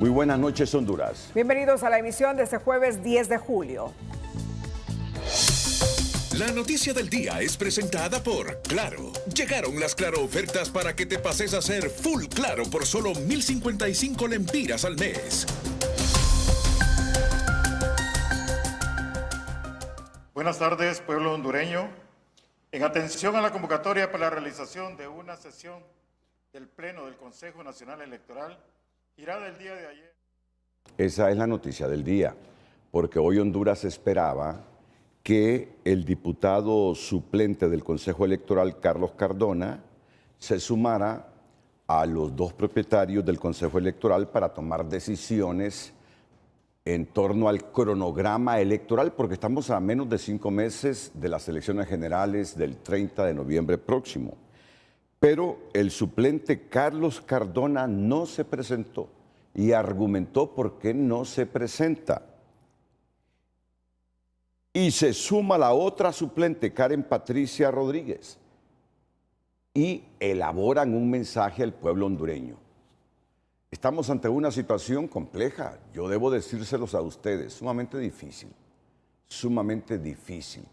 Muy buenas noches, Honduras. Bienvenidos a la emisión de este jueves 10 de julio. La noticia del día es presentada por Claro. Llegaron las Claro ofertas para que te pases a ser full Claro por solo 1,055 lempiras al mes. Buenas tardes, pueblo hondureño. En atención a la convocatoria para la realización de una sesión del Pleno del Consejo Nacional Electoral, irá del día de ayer. Esa es la noticia del día, porque hoy Honduras esperaba que el diputado suplente del Consejo Electoral, Carlos Cardona, se sumara a los dos propietarios del Consejo Electoral para tomar decisiones en torno al cronograma electoral, porque estamos a menos de 5 meses de las elecciones generales del 30 de noviembre próximo. Pero el suplente Carlos Cardona no se presentó y argumentó por qué no se presenta. Y se suma la otra suplente, Karen Patricia Rodríguez, y elaboran un mensaje al pueblo hondureño. Estamos ante una situación compleja, yo debo decírselos a ustedes, sumamente difícil,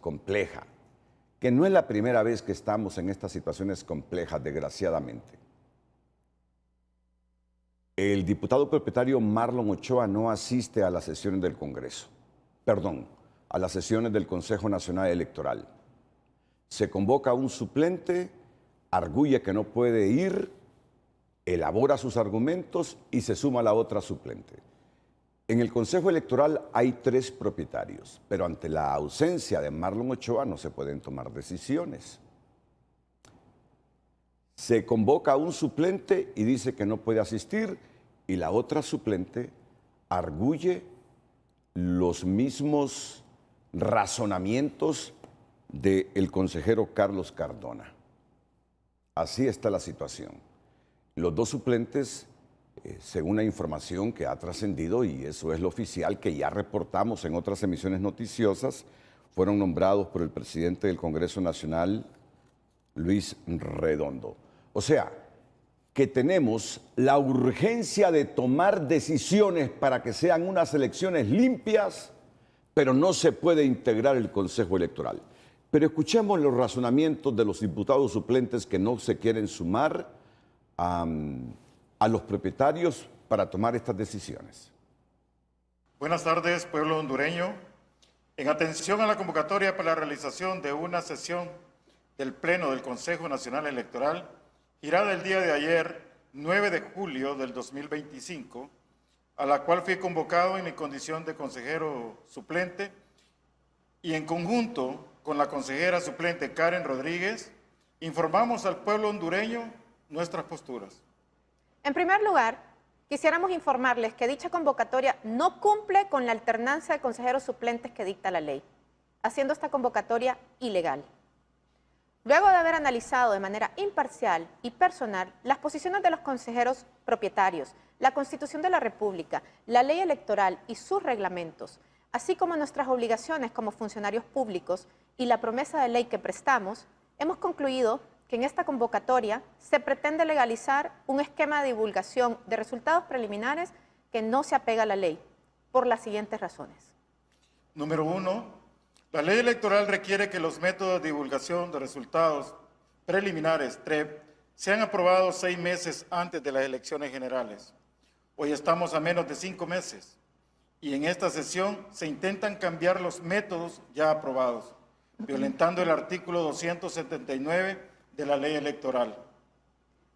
compleja, que no es la primera vez que estamos en estas situaciones complejas, desgraciadamente. El diputado propietario Marlon Ochoa no asiste a las sesiones del Congreso, a las sesiones del Consejo Nacional Electoral. Se convoca a un suplente, arguye que no puede ir, elabora sus argumentos y se suma a la otra suplente. En el Consejo Electoral hay 3 propietarios, pero ante la ausencia de Marlon Ochoa no se pueden tomar decisiones. Se convoca a un suplente y dice que no puede asistir, y la otra suplente arguye los mismos razonamientos del consejero Carlos Cardona. Así está la situación. Los dos suplentes, según la información que ha trascendido, y eso es lo oficial que ya reportamos en otras emisiones noticiosas, fueron nombrados por el presidente del Congreso Nacional, Luis Redondo. O sea, que tenemos la urgencia de tomar decisiones para que sean unas elecciones limpias, pero no se puede integrar el Consejo Electoral. Pero escuchemos los razonamientos de los diputados suplentes que no se quieren sumar a los propietarios para tomar estas decisiones. Buenas tardes, pueblo hondureño. En atención a la convocatoria para la realización de una sesión del Pleno del Consejo Nacional Electoral, irá del día de ayer, 9 de julio del 2025, a la cual fui convocado en mi condición de consejero suplente y en conjunto con la consejera suplente Karen Rodríguez, informamos al pueblo hondureño nuestras posturas. En primer lugar, quisiéramos informarles que dicha convocatoria no cumple con la alternancia de consejeros suplentes que dicta la ley, haciendo esta convocatoria ilegal. Luego de haber analizado de manera imparcial y personal las posiciones de los consejeros propietarios, la Constitución de la República, la ley electoral y sus reglamentos, así como nuestras obligaciones como funcionarios públicos y la promesa de ley que prestamos, hemos concluido que en esta convocatoria se pretende legalizar un esquema de divulgación de resultados preliminares que no se apega a la ley, por las siguientes razones. Número 1, la ley electoral requiere que los métodos de divulgación de resultados preliminares, TREP, sean aprobados 6 meses antes de las elecciones generales. Hoy estamos a menos de 5 meses y en esta sesión se intentan cambiar los métodos ya aprobados, violentando el artículo 279 de la ley electoral.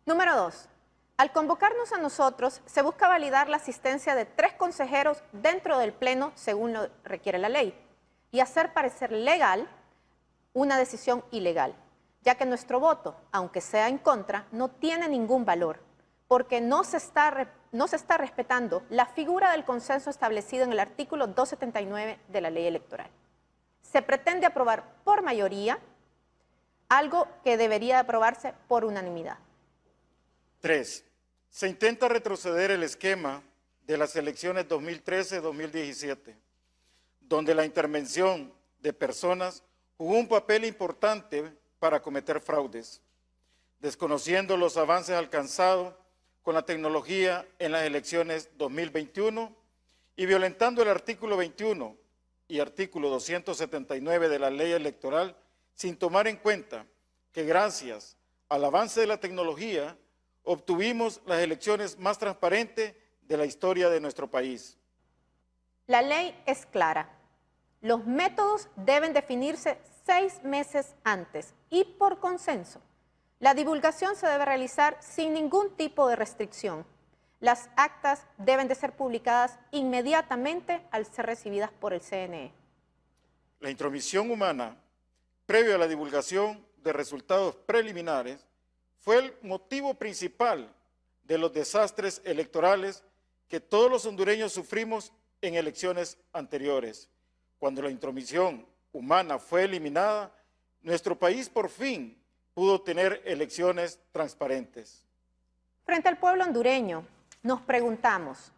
Número 2. Al convocarnos a nosotros, se busca validar la asistencia de 3 consejeros dentro del Pleno, según lo requiere la ley, y hacer parecer legal una decisión ilegal, ya que nuestro voto, aunque sea en contra, no tiene ningún valor, porque no se está respetando la figura del consenso establecido en el artículo 279 de la ley electoral. Se pretende aprobar por mayoría algo que debería aprobarse por unanimidad. 3. Se intenta retroceder el esquema de las elecciones 2013-2017, donde la intervención de personas jugó un papel importante para cometer fraudes. Desconociendo los avances alcanzados con la tecnología en las elecciones 2021 y violentando el artículo 21 y artículo 279 de la ley electoral, sin tomar en cuenta que gracias al avance de la tecnología obtuvimos las elecciones más transparentes de la historia de nuestro país. La ley es clara. Los métodos deben definirse 6 meses antes y por consenso. La divulgación se debe realizar sin ningún tipo de restricción. Las actas deben de ser publicadas inmediatamente al ser recibidas por el CNE. La intromisión humana, previo a la divulgación de resultados preliminares, fue el motivo principal de los desastres electorales que todos los hondureños sufrimos en elecciones anteriores. Cuando la intromisión humana fue eliminada, nuestro país por fin pudo tener elecciones transparentes. Frente al pueblo hondureño, nos preguntamos,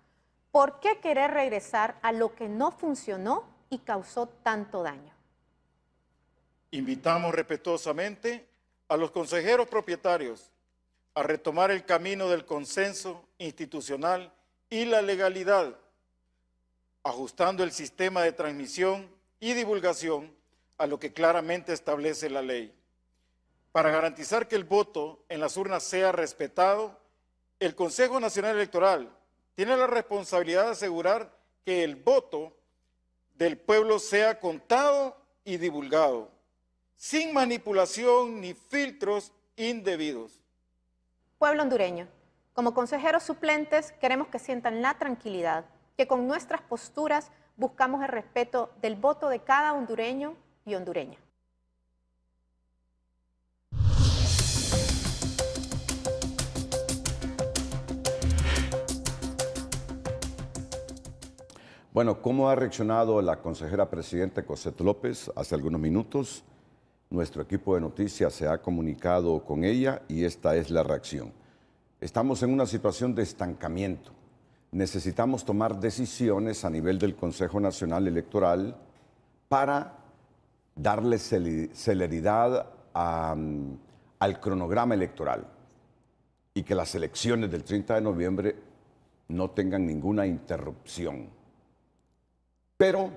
¿por qué querer regresar a lo que no funcionó y causó tanto daño? Invitamos respetuosamente a los consejeros propietarios a retomar el camino del consenso institucional y la legalidad, ajustando el sistema de transmisión y divulgación a lo que claramente establece la ley. Para garantizar que el voto en las urnas sea respetado, el Consejo Nacional Electoral tiene la responsabilidad de asegurar que el voto del pueblo sea contado y divulgado, sin manipulación ni filtros indebidos. Pueblo hondureño, como consejeros suplentes queremos que sientan la tranquilidad, que con nuestras posturas buscamos el respeto del voto de cada hondureño y hondureña. Bueno, ¿cómo ha reaccionado la consejera presidenta Cosette López hace algunos minutos? Nuestro equipo de noticias se ha comunicado con ella y esta es la reacción. Estamos en una situación de estancamiento. Necesitamos tomar decisiones a nivel del Consejo Nacional Electoral para darle celeridad al cronograma electoral y que las elecciones del 30 de noviembre no tengan ninguna interrupción. Pero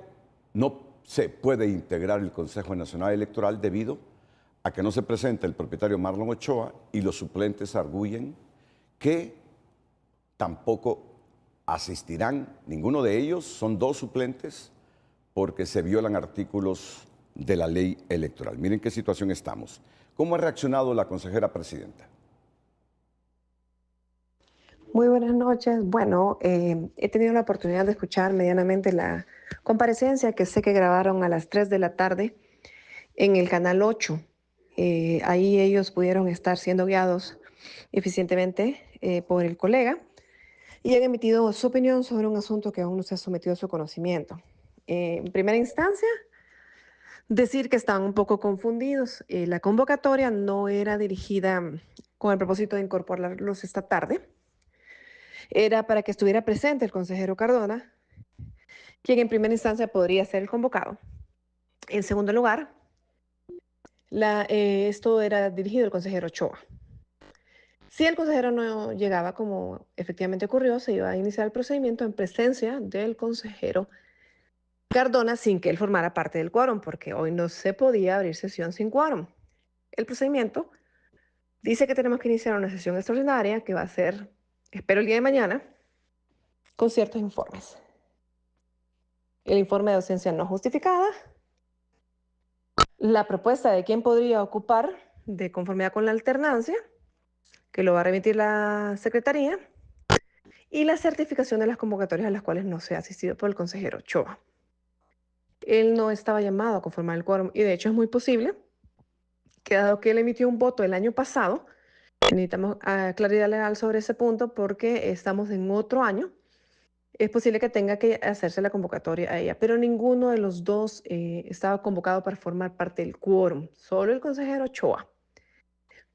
no se puede integrar el Consejo Nacional Electoral debido a que no se presenta el propietario Marlon Ochoa y los suplentes arguyen que tampoco asistirán, ninguno de ellos, son 2 suplentes, porque se violan artículos de la ley electoral. Miren qué situación estamos. ¿Cómo ha reaccionado la consejera presidenta? Muy buenas noches. Bueno, he tenido la oportunidad de escuchar medianamente la comparecencia que sé que grabaron a las 3 de la tarde en el Canal 8. Ahí ellos pudieron estar siendo guiados eficientemente por el colega y han emitido su opinión sobre un asunto que aún no se ha sometido a su conocimiento. En primera instancia, decir que estaban un poco confundidos. La convocatoria no era dirigida con el propósito de incorporarlos esta tarde. Era para que estuviera presente el consejero Cardona, quien en primera instancia podría ser el convocado. En segundo lugar, esto era dirigido al consejero Ochoa. Si el consejero no llegaba, como efectivamente ocurrió, se iba a iniciar el procedimiento en presencia del consejero Cardona sin que él formara parte del quórum, porque hoy no se podía abrir sesión sin quórum. El procedimiento dice que tenemos que iniciar una sesión extraordinaria que va a ser, espero, el día de mañana, con ciertos informes. El informe de ausencia no justificada, la propuesta de quién podría ocupar de conformidad con la alternancia, que lo va a remitir la Secretaría, y la certificación de las convocatorias a las cuales no se ha asistido por el consejero Ochoa. Él no estaba llamado a conformar el quórum y de hecho es muy posible que, dado que él emitió un voto el año pasado, necesitamos claridad legal sobre ese punto porque estamos en otro año, es posible que tenga que hacerse la convocatoria a ella, pero ninguno de los dos estaba convocado para formar parte del quórum, solo el consejero Ochoa.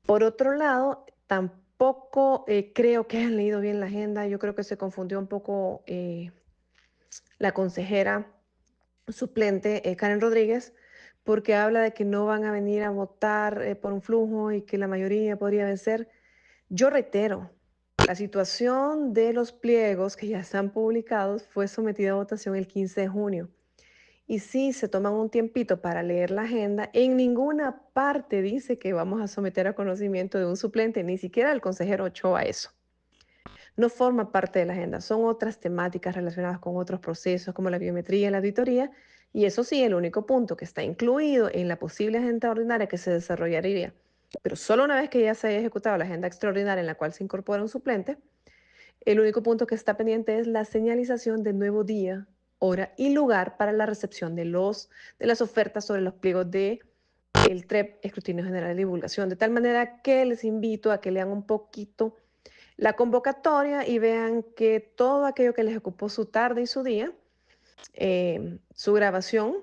Por otro lado, tampoco creo que hayan leído bien la agenda. Yo creo que se confundió un poco la consejera suplente Karen Rodríguez, porque habla de que no van a venir a votar por un flujo y que la mayoría podría vencer. Yo reitero, La situación de los pliegos que ya están publicados fue sometida a votación el 15 de junio. Y si se toman un tiempito para leer la agenda, en ninguna parte dice que vamos a someter a conocimiento de un suplente, ni siquiera el consejero Ochoa eso. No forma parte de la agenda, son otras temáticas relacionadas con otros procesos como la biometría y la auditoría, y eso sí, el único punto que está incluido en la posible agenda ordinaria que se desarrollaría, pero solo una vez que ya se haya ejecutado la agenda extraordinaria en la cual se incorpora un suplente, el único punto que está pendiente es la señalización del nuevo día, hora y lugar para la recepción de las ofertas sobre los pliegos de el TREP, Escrutinio General de Divulgación, de tal manera que les invito a que lean un poquito la convocatoria y vean que todo aquello que les ocupó su tarde y su día, su grabación,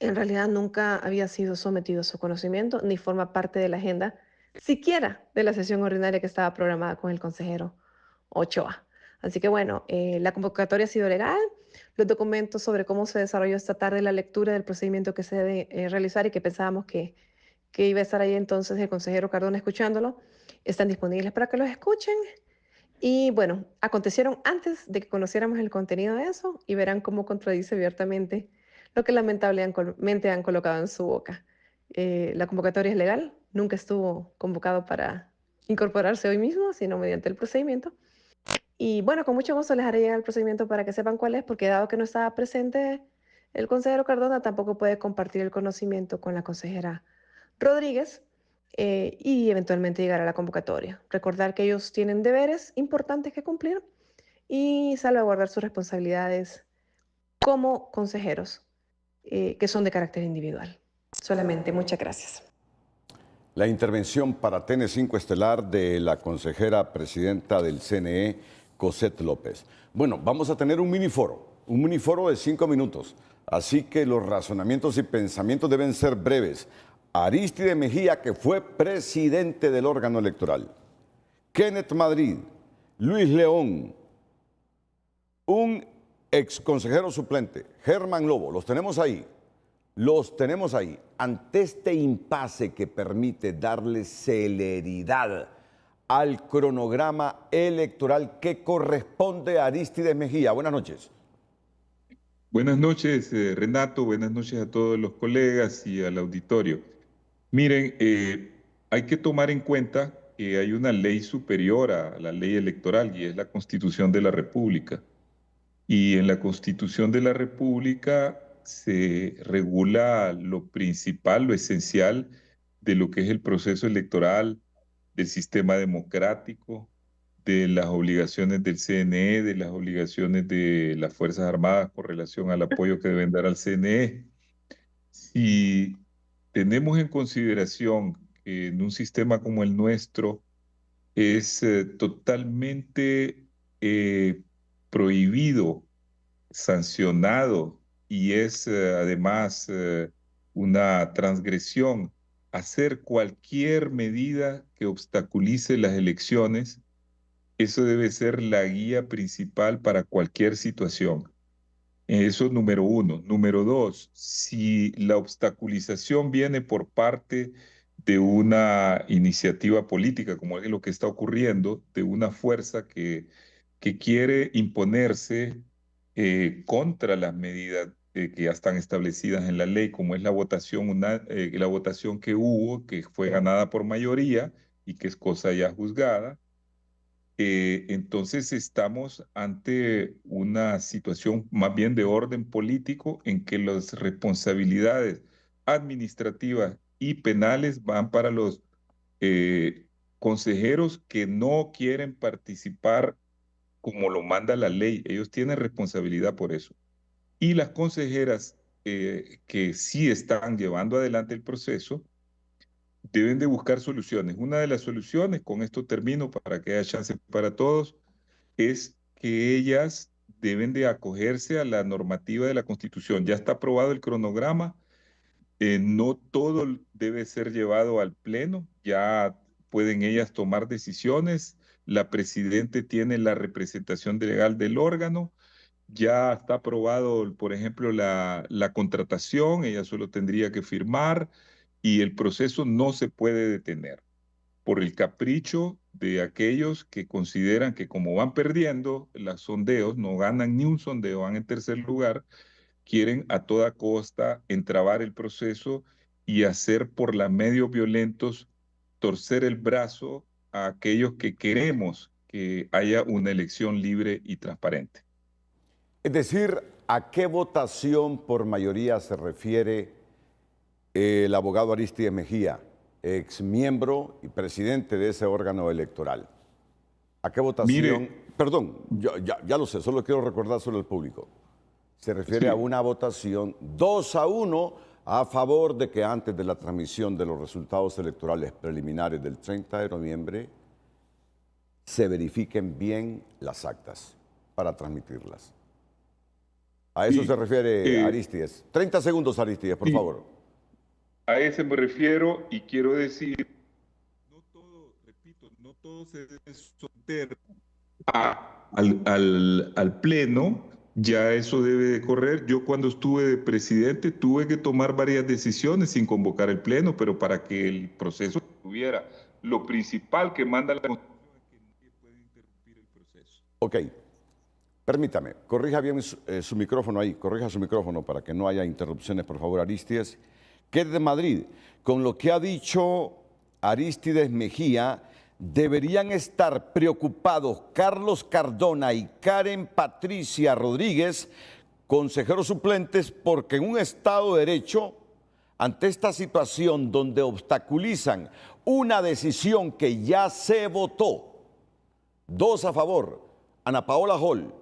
en realidad nunca había sido sometido a su conocimiento ni forma parte de la agenda siquiera de la sesión ordinaria que estaba programada con el consejero Ochoa. Así que bueno, la convocatoria ha sido legal, los documentos sobre cómo se desarrolló esta tarde la lectura del procedimiento que se debe realizar y que pensábamos que iba a estar ahí entonces el consejero Cardona escuchándolo, están disponibles para que los escuchen. Y bueno, acontecieron antes de que conociéramos el contenido de eso y verán cómo contradice abiertamente lo que lamentablemente han colocado en su boca. La convocatoria es legal, nunca estuvo convocado para incorporarse hoy mismo, sino mediante el procedimiento. Y bueno, con mucho gusto les haré llegar el procedimiento para que sepan cuál es, porque dado que no estaba presente el consejero Cardona, tampoco puede compartir el conocimiento con la consejera Rodríguez y eventualmente llegar a la convocatoria. Recordar que ellos tienen deberes importantes que cumplir y salvaguardar sus responsabilidades como consejeros, que son de carácter individual. Solamente, muchas gracias. La intervención para TN5 Estelar de la consejera presidenta del CNE, Cosette López. Bueno, vamos a tener un miniforo de 5 minutos, así que los razonamientos y pensamientos deben ser breves. Arístide Mejía, que fue presidente del órgano electoral. Kenneth Madrid, Luis León, un ex consejero suplente, Germán Lobo, los tenemos ahí. Ante este impasse que permite darle celeridad al cronograma electoral que corresponde a Arístide Mejía. Buenas noches. Buenas noches, Renato. Buenas noches a todos los colegas y al auditorio. Miren, hay que tomar en cuenta que hay una ley superior a la ley electoral y es la Constitución de la República. Y en la Constitución de la República se regula lo principal, lo esencial de lo que es el proceso electoral, del sistema democrático, de las obligaciones del CNE, de las obligaciones de las Fuerzas Armadas con relación al apoyo que deben dar al CNE. Si tenemos en consideración que en un sistema como el nuestro es totalmente prohibido, sancionado y es además una transgresión hacer cualquier medida que obstaculice las elecciones, eso debe ser la guía principal para cualquier situación. Eso es número uno. Número dos, si la obstaculización viene por parte de una iniciativa política, como es lo que está ocurriendo, de una fuerza que quiere imponerse contra las medidas que ya están establecidas en la ley, como es la votación, la votación que hubo, que fue ganada por mayoría y que es cosa ya juzgada. Entonces estamos ante una situación más bien de orden político en que las responsabilidades administrativas y penales van para los consejeros que no quieren participar como lo manda la ley. Ellos tienen responsabilidad por eso. Y las consejeras que sí están llevando adelante el proceso deben de buscar soluciones. Una de las soluciones, con esto termino para que haya chance para todos, es que ellas deben de acogerse a la normativa de la Constitución. Ya está aprobado el cronograma, no todo debe ser llevado al Pleno, ya pueden ellas tomar decisiones, la Presidente tiene la representación legal del órgano, ya está aprobado, por ejemplo, la contratación, ella solo tendría que firmar y el proceso no se puede detener. por el capricho de aquellos que consideran que como van perdiendo los sondeos, no ganan ni un sondeo, van en tercer lugar, quieren a toda costa entrabar el proceso y hacer por los medios violentos torcer el brazo a aquellos que queremos que haya una elección libre y transparente. Es decir, ¿a qué votación por mayoría se refiere el abogado Arístides Mejía, ex miembro y presidente de ese órgano electoral? ¿A qué votación? Mire, Perdón, ya lo sé, solo quiero recordárselo al público. Se refiere a una votación 2-1 a favor de que antes de la transmisión de los resultados electorales preliminares del 30 de noviembre se verifiquen bien las actas para transmitirlas. A eso se refiere Arístides. 30 segundos, Arístides, por favor. A ese me refiero y quiero decir, no todo, repito, no todo se debe someter al Pleno, ya eso debe de correr. Yo cuando estuve de presidente tuve que tomar varias decisiones sin convocar el Pleno, pero para que el proceso tuviera lo principal que manda la Constitución es que nadie puede interrumpir el proceso. Ok, permítame, corrija bien su micrófono ahí, corrija su micrófono para que no haya interrupciones, por favor, Arístides. Que es de Madrid. Con lo que ha dicho Arístides Mejía, deberían estar preocupados Carlos Cardona y Karen Patricia Rodríguez, consejeros suplentes, porque en un Estado de Derecho, ante esta situación donde obstaculizan una decisión que ya se votó, 2 a favor, Ana Paola Hall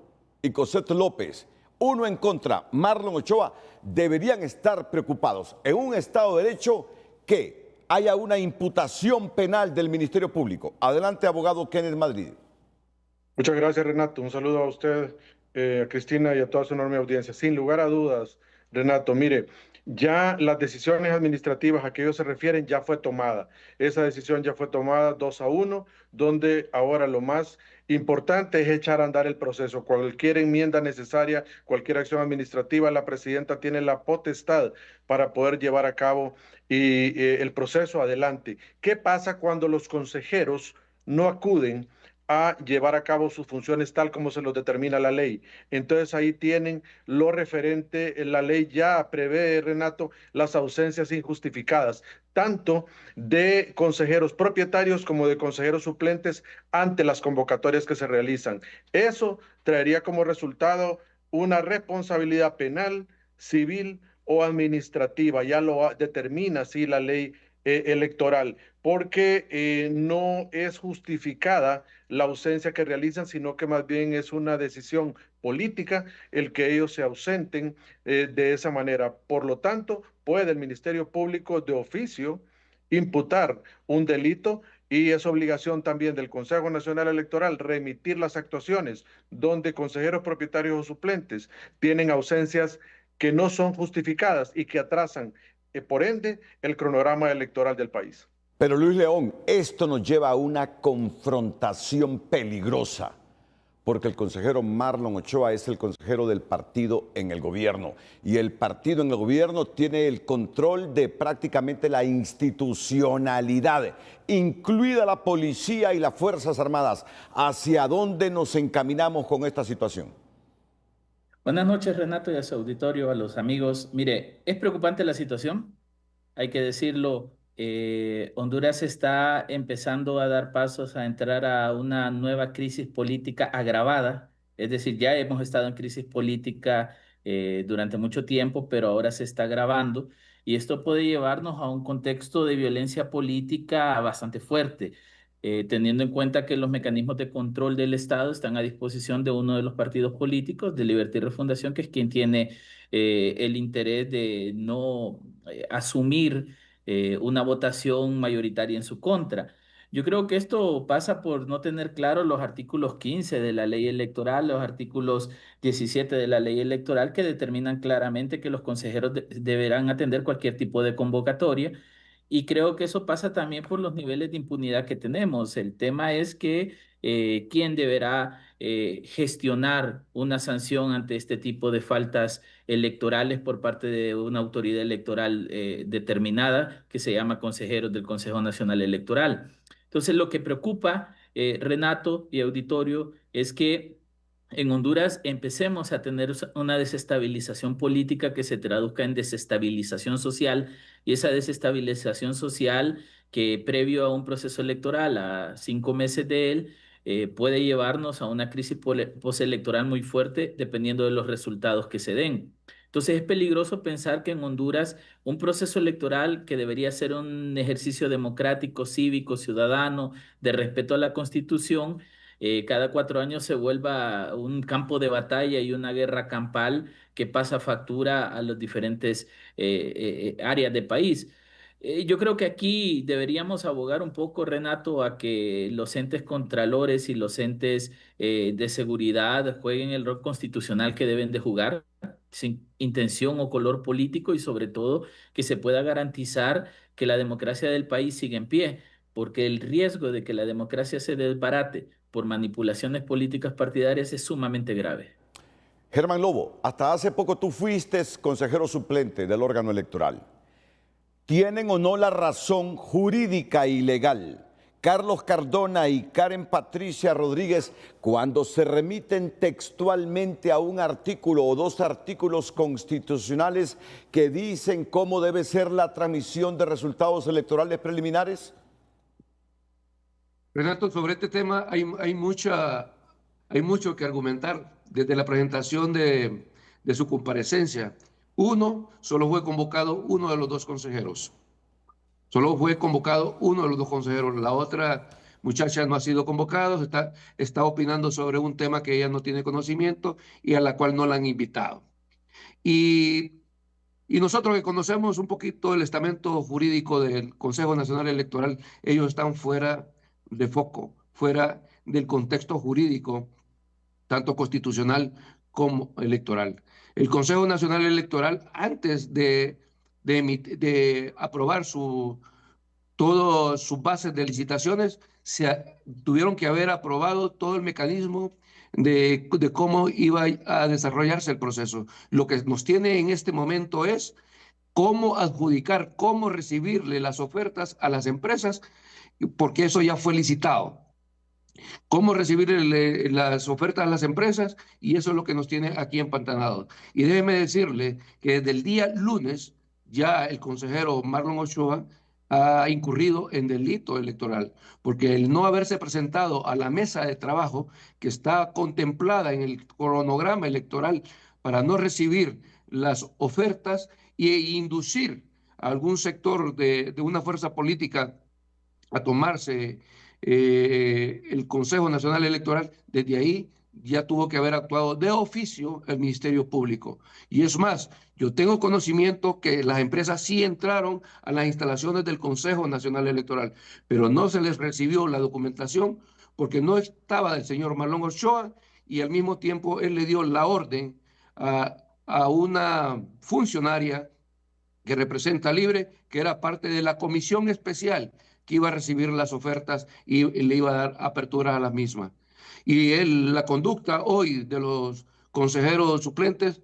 y Cosette López, 1 en contra, Marlon Ochoa, deberían estar preocupados en un Estado de Derecho que haya una imputación penal del Ministerio Público. Adelante, abogado Kenneth Madrid. Muchas gracias, Renato. Un saludo a usted, a Cristina y a toda su enorme audiencia. Sin lugar a dudas, Renato, mire, ya las decisiones administrativas a que ellos se refieren ya fue tomada. Esa decisión ya fue tomada 2-1, donde ahora lo más importante es echar a andar el proceso. Cualquier enmienda necesaria, cualquier acción administrativa, la presidenta tiene la potestad para poder llevar a cabo el proceso adelante. ¿Qué pasa cuando los consejeros no acuden a llevar a cabo sus funciones tal como se los determina la ley? Entonces ahí tienen lo referente, la ley ya prevé, Renato, las ausencias injustificadas, tanto de consejeros propietarios como de consejeros suplentes ante las convocatorias que se realizan. Eso traería como resultado una responsabilidad penal, civil o administrativa, ya lo determina así la ley electoral, porque no es justificada la ausencia que realizan, sino que más bien es una decisión política el que ellos se ausenten de esa manera. Por lo tanto, puede el Ministerio Público de oficio imputar un delito y es obligación también del Consejo Nacional Electoral remitir las actuaciones donde consejeros propietarios o suplentes tienen ausencias que no son justificadas y que atrasan, por ende, el cronograma electoral del país. Pero Luis León, esto nos lleva a una confrontación peligrosa, porque el consejero Marlon Ochoa es el consejero del partido en el gobierno, y el partido en el gobierno tiene el control de prácticamente la institucionalidad, incluida la policía y las Fuerzas Armadas. ¿Hacia dónde nos encaminamos con esta situación? Buenas noches, Renato, y a su auditorio, a los amigos. Mire, es preocupante la situación, hay que decirlo. Honduras está empezando a dar pasos a entrar a una nueva crisis política agravada, es decir, ya hemos estado en crisis política durante mucho tiempo, pero ahora se está agravando y esto puede llevarnos a un contexto de violencia política bastante fuerte. Teniendo en cuenta que los mecanismos de control del Estado están a disposición de uno de los partidos políticos, de Libertad y Refundación, que es quien tiene el interés de no asumir una votación mayoritaria en su contra. Yo creo que esto pasa por no tener claro los artículos 15 de la ley electoral, los artículos 17 de la ley electoral, que determinan claramente que los consejeros deberán atender cualquier tipo de convocatoria. Y creo que eso pasa también por los niveles de impunidad que tenemos. El tema es que quién deberá gestionar una sanción ante este tipo de faltas electorales por parte de una autoridad electoral determinada que se llama consejeros del Consejo Nacional Electoral. Entonces, lo que preocupa, Renato y auditorio, es que en Honduras empecemos a tener una desestabilización política que se traduzca en desestabilización social, y esa desestabilización social que previo a un proceso electoral, a 5 meses de él, puede llevarnos a una crisis postelectoral muy fuerte dependiendo de los resultados que se den. Entonces es peligroso pensar que en Honduras un proceso electoral que debería ser un ejercicio democrático, cívico, ciudadano, de respeto a la Constitución, cada 4 años se vuelva un campo de batalla y una guerra campal que pasa factura a las diferentes áreas del país. Yo creo que aquí deberíamos abogar un poco, Renato, a que los entes contralores y los entes de seguridad jueguen el rol constitucional que deben de jugar, sin intención o color político, y sobre todo que se pueda garantizar que la democracia del país siga en pie, porque el riesgo de que la democracia se desbarate por manipulaciones políticas partidarias es sumamente grave. Germán Lobo, hasta hace poco tú fuiste consejero suplente del órgano electoral. ¿Tienen o no la razón jurídica y legal Carlos Cardona y Karen Patricia Rodríguez cuando se remiten textualmente a un artículo o 2 artículos constitucionales que dicen cómo debe ser la transmisión de resultados electorales preliminares? Renato, sobre este tema hay mucho que argumentar desde la presentación de su comparecencia. Solo fue convocado uno de los 2 consejeros. Solo fue convocado uno de los 2 consejeros. La otra muchacha no ha sido convocada, está opinando sobre un tema que ella no tiene conocimiento y a la cual no la han invitado. Y nosotros que conocemos un poquito el estamento jurídico del Consejo Nacional Electoral, ellos están fuera de foco, fuera del contexto jurídico, tanto constitucional como electoral. El Consejo Nacional Electoral, antes de aprobar todas sus bases de licitaciones, tuvieron que haber aprobado todo el mecanismo de cómo iba a desarrollarse el proceso. Lo que nos tiene en este momento es cómo adjudicar, cómo recibirle las ofertas a las empresas, porque eso ya fue licitado. Cómo recibir las ofertas a las empresas, y eso es lo que nos tiene aquí empantanados. Y déjeme decirle que desde el día lunes ya el consejero Marlon Ochoa ha incurrido en delito electoral, porque el no haberse presentado a la mesa de trabajo que está contemplada en el cronograma electoral para no recibir las ofertas e inducir a algún sector de una fuerza política a tomarse el Consejo Nacional Electoral, desde ahí ya tuvo que haber actuado de oficio el Ministerio Público. Y es más, yo tengo conocimiento que las empresas sí entraron a las instalaciones del Consejo Nacional Electoral, pero no se les recibió la documentación porque no estaba del señor Marlon Ochoa, y al mismo tiempo él le dio la orden a una funcionaria que representa Libre, que era parte de la comisión especial que iba a recibir las ofertas y le iba a dar apertura a las mismas. Y la conducta hoy de los consejeros suplentes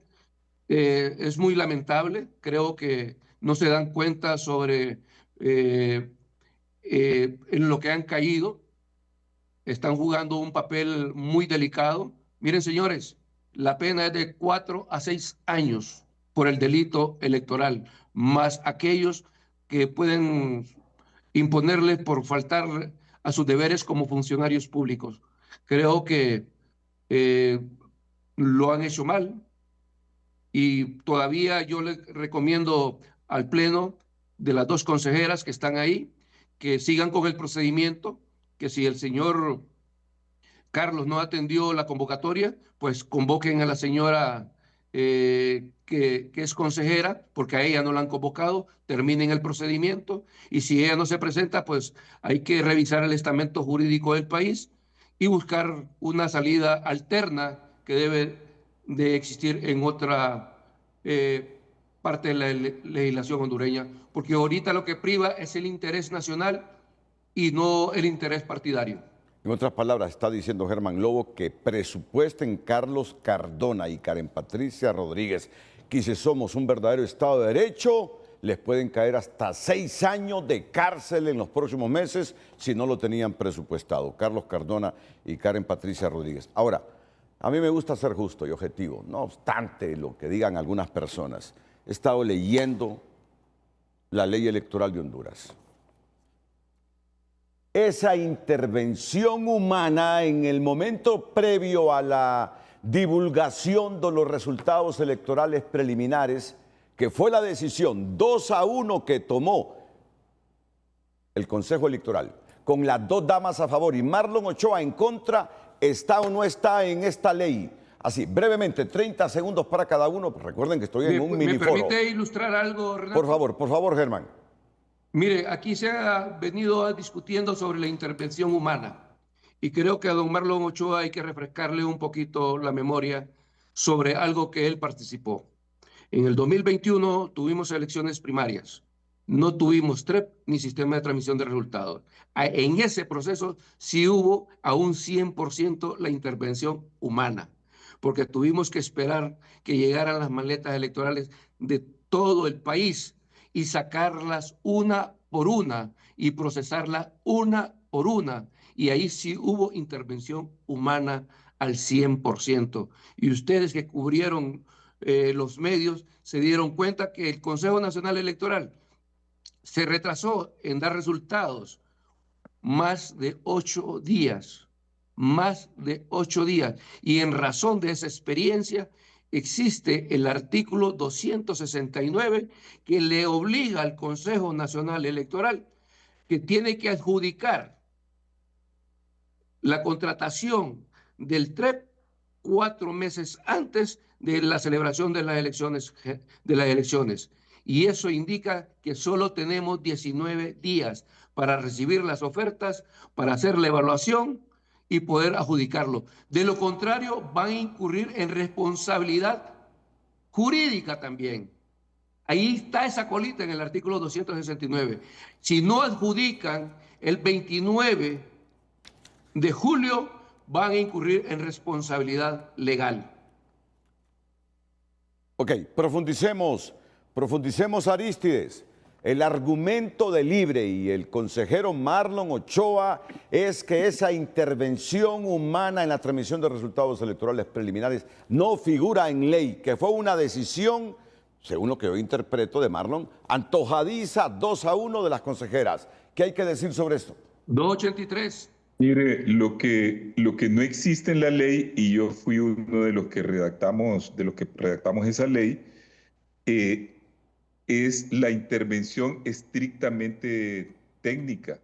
es muy lamentable. Creo que no se dan cuenta sobre en lo que han caído. Están jugando un papel muy delicado. Miren, señores, la pena es de 4 a 6 años por el delito electoral, más aquellos que pueden imponerle por faltar a sus deberes como funcionarios públicos. Creo que lo han hecho mal, y todavía yo le recomiendo al Pleno de las 2 consejeras que están ahí que sigan con el procedimiento, que si el señor Carlos no atendió la convocatoria, pues convoquen a la señora que es consejera, porque a ella no la han convocado, terminen el procedimiento, y si ella no se presenta, pues hay que revisar el estamento jurídico del país y buscar una salida alterna que debe de existir en otra parte de la legislación hondureña, porque ahorita lo que priva es el interés nacional y no el interés partidario. En otras palabras, está diciendo Germán Lobo que presupuesten Carlos Cardona y Karen Patricia Rodríguez, que si somos un verdadero Estado de Derecho, les pueden caer hasta 6 años de cárcel en los próximos meses si no lo tenían presupuestado. Carlos Cardona y Karen Patricia Rodríguez. Ahora, a mí me gusta ser justo y objetivo, no obstante lo que digan algunas personas. He estado leyendo la ley electoral de Honduras. Esa intervención humana en el momento previo a la divulgación de los resultados electorales preliminares, que fue la decisión 2-1 que tomó el Consejo Electoral, con las 2 damas a favor y Marlon Ochoa en contra, ¿está o no está en esta ley? Así, brevemente, 30 segundos para cada uno. Recuerden que estoy en un miniforo. ¿Me permite ilustrar algo, Renato? Por favor, Germán. Mire, aquí se ha venido discutiendo sobre la intervención humana y creo que a don Marlon Ochoa hay que refrescarle un poquito la memoria sobre algo que él participó. En el 2021 tuvimos elecciones primarias, no tuvimos TREP ni sistema de transmisión de resultados. En ese proceso sí hubo a un 100% la intervención humana, porque tuvimos que esperar que llegaran las maletas electorales de todo el país y sacarlas una por una y procesarlas una por una. Y ahí sí hubo intervención humana al 100%. Y ustedes que cubrieron los medios se dieron cuenta que el Consejo Nacional Electoral se retrasó en dar resultados más de 8 días. Más de 8 días. Y en razón de esa experiencia, existe el artículo 269 que le obliga al Consejo Nacional Electoral que tiene que adjudicar la contratación del TREP 4 meses antes de la celebración de las elecciones. Y eso indica que solo tenemos 19 días para recibir las ofertas, para hacer la evaluación y poder adjudicarlo. De lo contrario, van a incurrir en responsabilidad jurídica también. Ahí está esa colita en el artículo 269. Si no adjudican el 29 de julio, van a incurrir en responsabilidad legal. Ok, profundicemos, Arístides. El argumento de Libre y el consejero Marlon Ochoa es que esa intervención humana en la transmisión de resultados electorales preliminares no figura en ley, que fue una decisión, según lo que yo interpreto de Marlon, antojadiza 2-1 de las consejeras. ¿Qué hay que decir sobre esto? 283. Mire, lo que no existe en la ley, y yo fui uno de los que redactamos esa ley, es la intervención estrictamente técnica,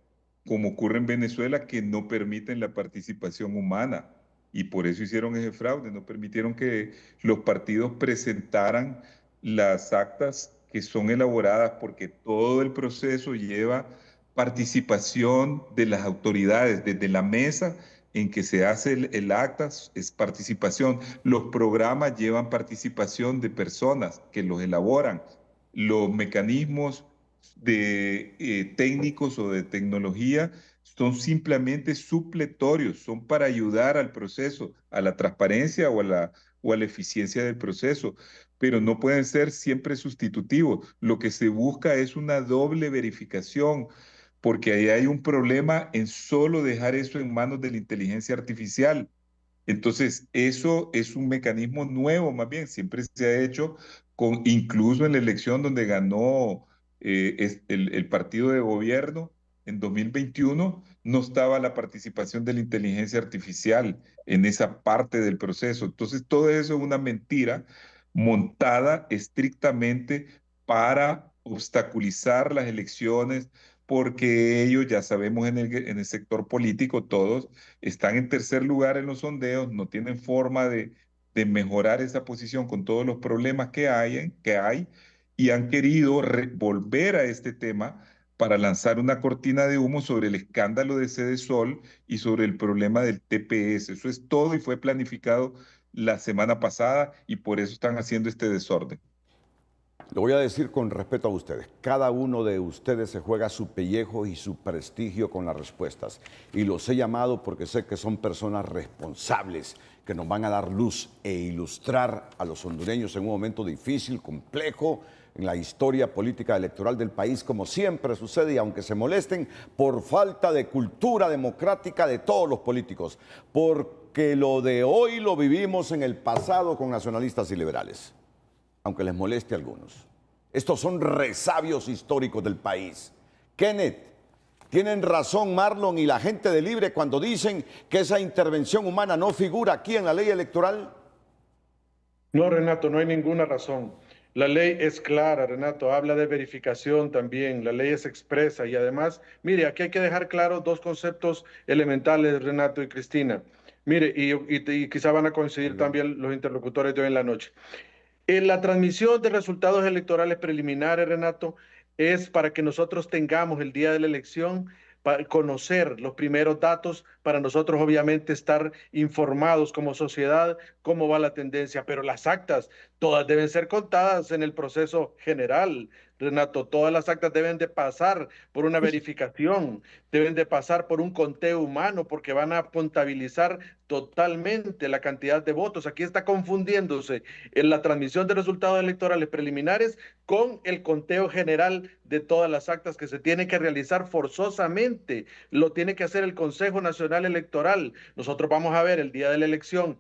como ocurre en Venezuela, que no permiten la participación humana. Y por eso hicieron ese fraude, no permitieron que los partidos presentaran las actas que son elaboradas, porque todo el proceso lleva participación de las autoridades, desde la mesa en que se hace el acta, es participación. Los programas llevan participación de personas que los elaboran. Los mecanismos de técnicos o de tecnología son simplemente supletorios, son para ayudar al proceso, a la transparencia o a la eficiencia del proceso, pero no pueden ser siempre sustitutivos. Lo que se busca es una doble verificación, porque ahí hay un problema en solo dejar eso en manos de la inteligencia artificial. Entonces, eso es un mecanismo nuevo, más bien, siempre se ha hecho, incluso en la elección donde ganó el partido de gobierno en 2021, no estaba la participación de la inteligencia artificial en esa parte del proceso. Entonces, todo eso es una mentira montada estrictamente para obstaculizar las elecciones, porque ellos, ya sabemos, en el sector político, todos están en tercer lugar en los sondeos, no tienen forma de mejorar esa posición con todos los problemas que hay, y han querido volver a este tema para lanzar una cortina de humo sobre el escándalo de Sede Sol y sobre el problema del TPS. Eso es todo y fue planificado la semana pasada y por eso están haciendo este desorden. Lo voy a decir con respeto a ustedes. Cada uno de ustedes se juega su pellejo y su prestigio con las respuestas. Y los he llamado porque sé que son personas responsables, que nos van a dar luz e ilustrar a los hondureños en un momento difícil, complejo, en la historia política electoral del país, como siempre sucede, y aunque se molesten, por falta de cultura democrática de todos los políticos, porque lo de hoy lo vivimos en el pasado con nacionalistas y liberales, aunque les moleste a algunos. Estos son resabios históricos del país. Kenneth, tienen razón Marlon y la gente de Libre cuando dicen que esa intervención humana no figura aquí en la ley electoral. No, Renato, no hay ninguna razón. La ley es clara, Renato, habla de verificación también, la ley es expresa y además, mire, aquí hay que dejar claros dos conceptos elementales, Renato y Cristina. Mire, y quizá van a coincidir también los interlocutores de hoy en la noche. En la transmisión de resultados electorales preliminares, Renato, es para que nosotros tengamos el día de la elección, para conocer los primeros datos, para nosotros obviamente estar informados como sociedad cómo va la tendencia, pero las actas todas deben ser contadas en el proceso general, Renato, todas las actas deben de pasar por una verificación, deben de pasar por un conteo humano porque van a contabilizar totalmente la cantidad de votos. Aquí está confundiéndose en la transmisión de resultados electorales preliminares con el conteo general de todas las actas que se tiene que realizar forzosamente. Lo tiene que hacer el Consejo Nacional Electoral. Nosotros vamos a ver el día de la elección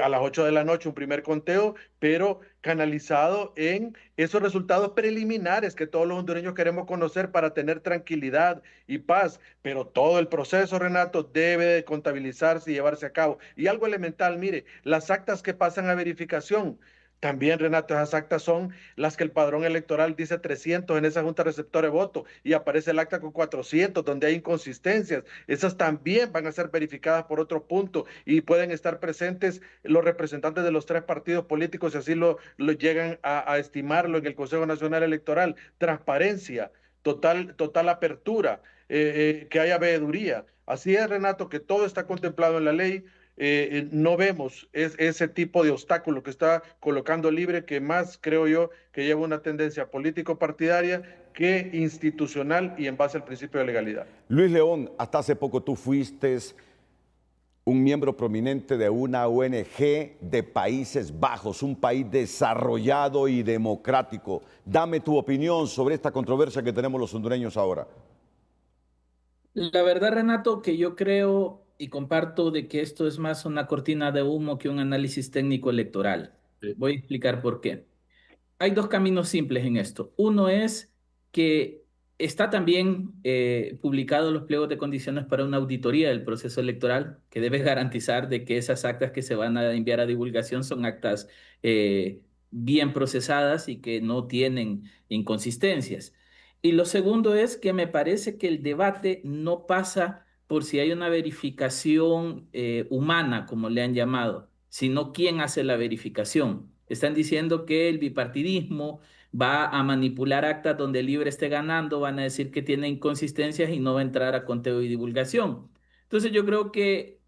a las 8 de la noche un primer conteo, pero canalizado en esos resultados preliminares que todos los hondureños queremos conocer para tener tranquilidad y paz. Pero todo el proceso, Renato, debe de contabilizarse y llevarse a cabo. Y algo elemental, mire, las actas que pasan a verificación, también, Renato, esas actas son las que el padrón electoral dice 300 en esa junta receptora de voto y aparece el acta con 400 donde hay inconsistencias. Esas también van a ser verificadas por otro punto y pueden estar presentes los representantes de los tres partidos políticos si así lo llegan a estimarlo en el Consejo Nacional Electoral. Transparencia, total apertura, que haya veeduría. Así es, Renato, que todo está contemplado en la ley. No vemos ese tipo de obstáculo que está colocando Libre, que más creo yo que lleva una tendencia político-partidaria que institucional y en base al principio de legalidad. Luis León, hasta hace poco tú fuiste un miembro prominente de una ONG de Países Bajos, un país desarrollado y democrático. Dame tu opinión sobre esta controversia que tenemos los hondureños ahora. La verdad, Renato, que yo creo y comparto de que esto es más una cortina de humo que un análisis técnico electoral. Voy a explicar por qué. Hay dos caminos simples en esto. Uno es que está también publicado los pliegos de condiciones para una auditoría del proceso electoral que debe garantizar de que esas actas que se van a enviar a divulgación son actas bien procesadas y que no tienen inconsistencias. Y lo segundo es que me parece que el debate no pasa por si hay una verificación humana, como le han llamado, sino quién hace la verificación. Están diciendo que el bipartidismo va a manipular actas donde Libre esté ganando, van a decir que tiene inconsistencias y no va a entrar a conteo y divulgación. Entonces yo creo que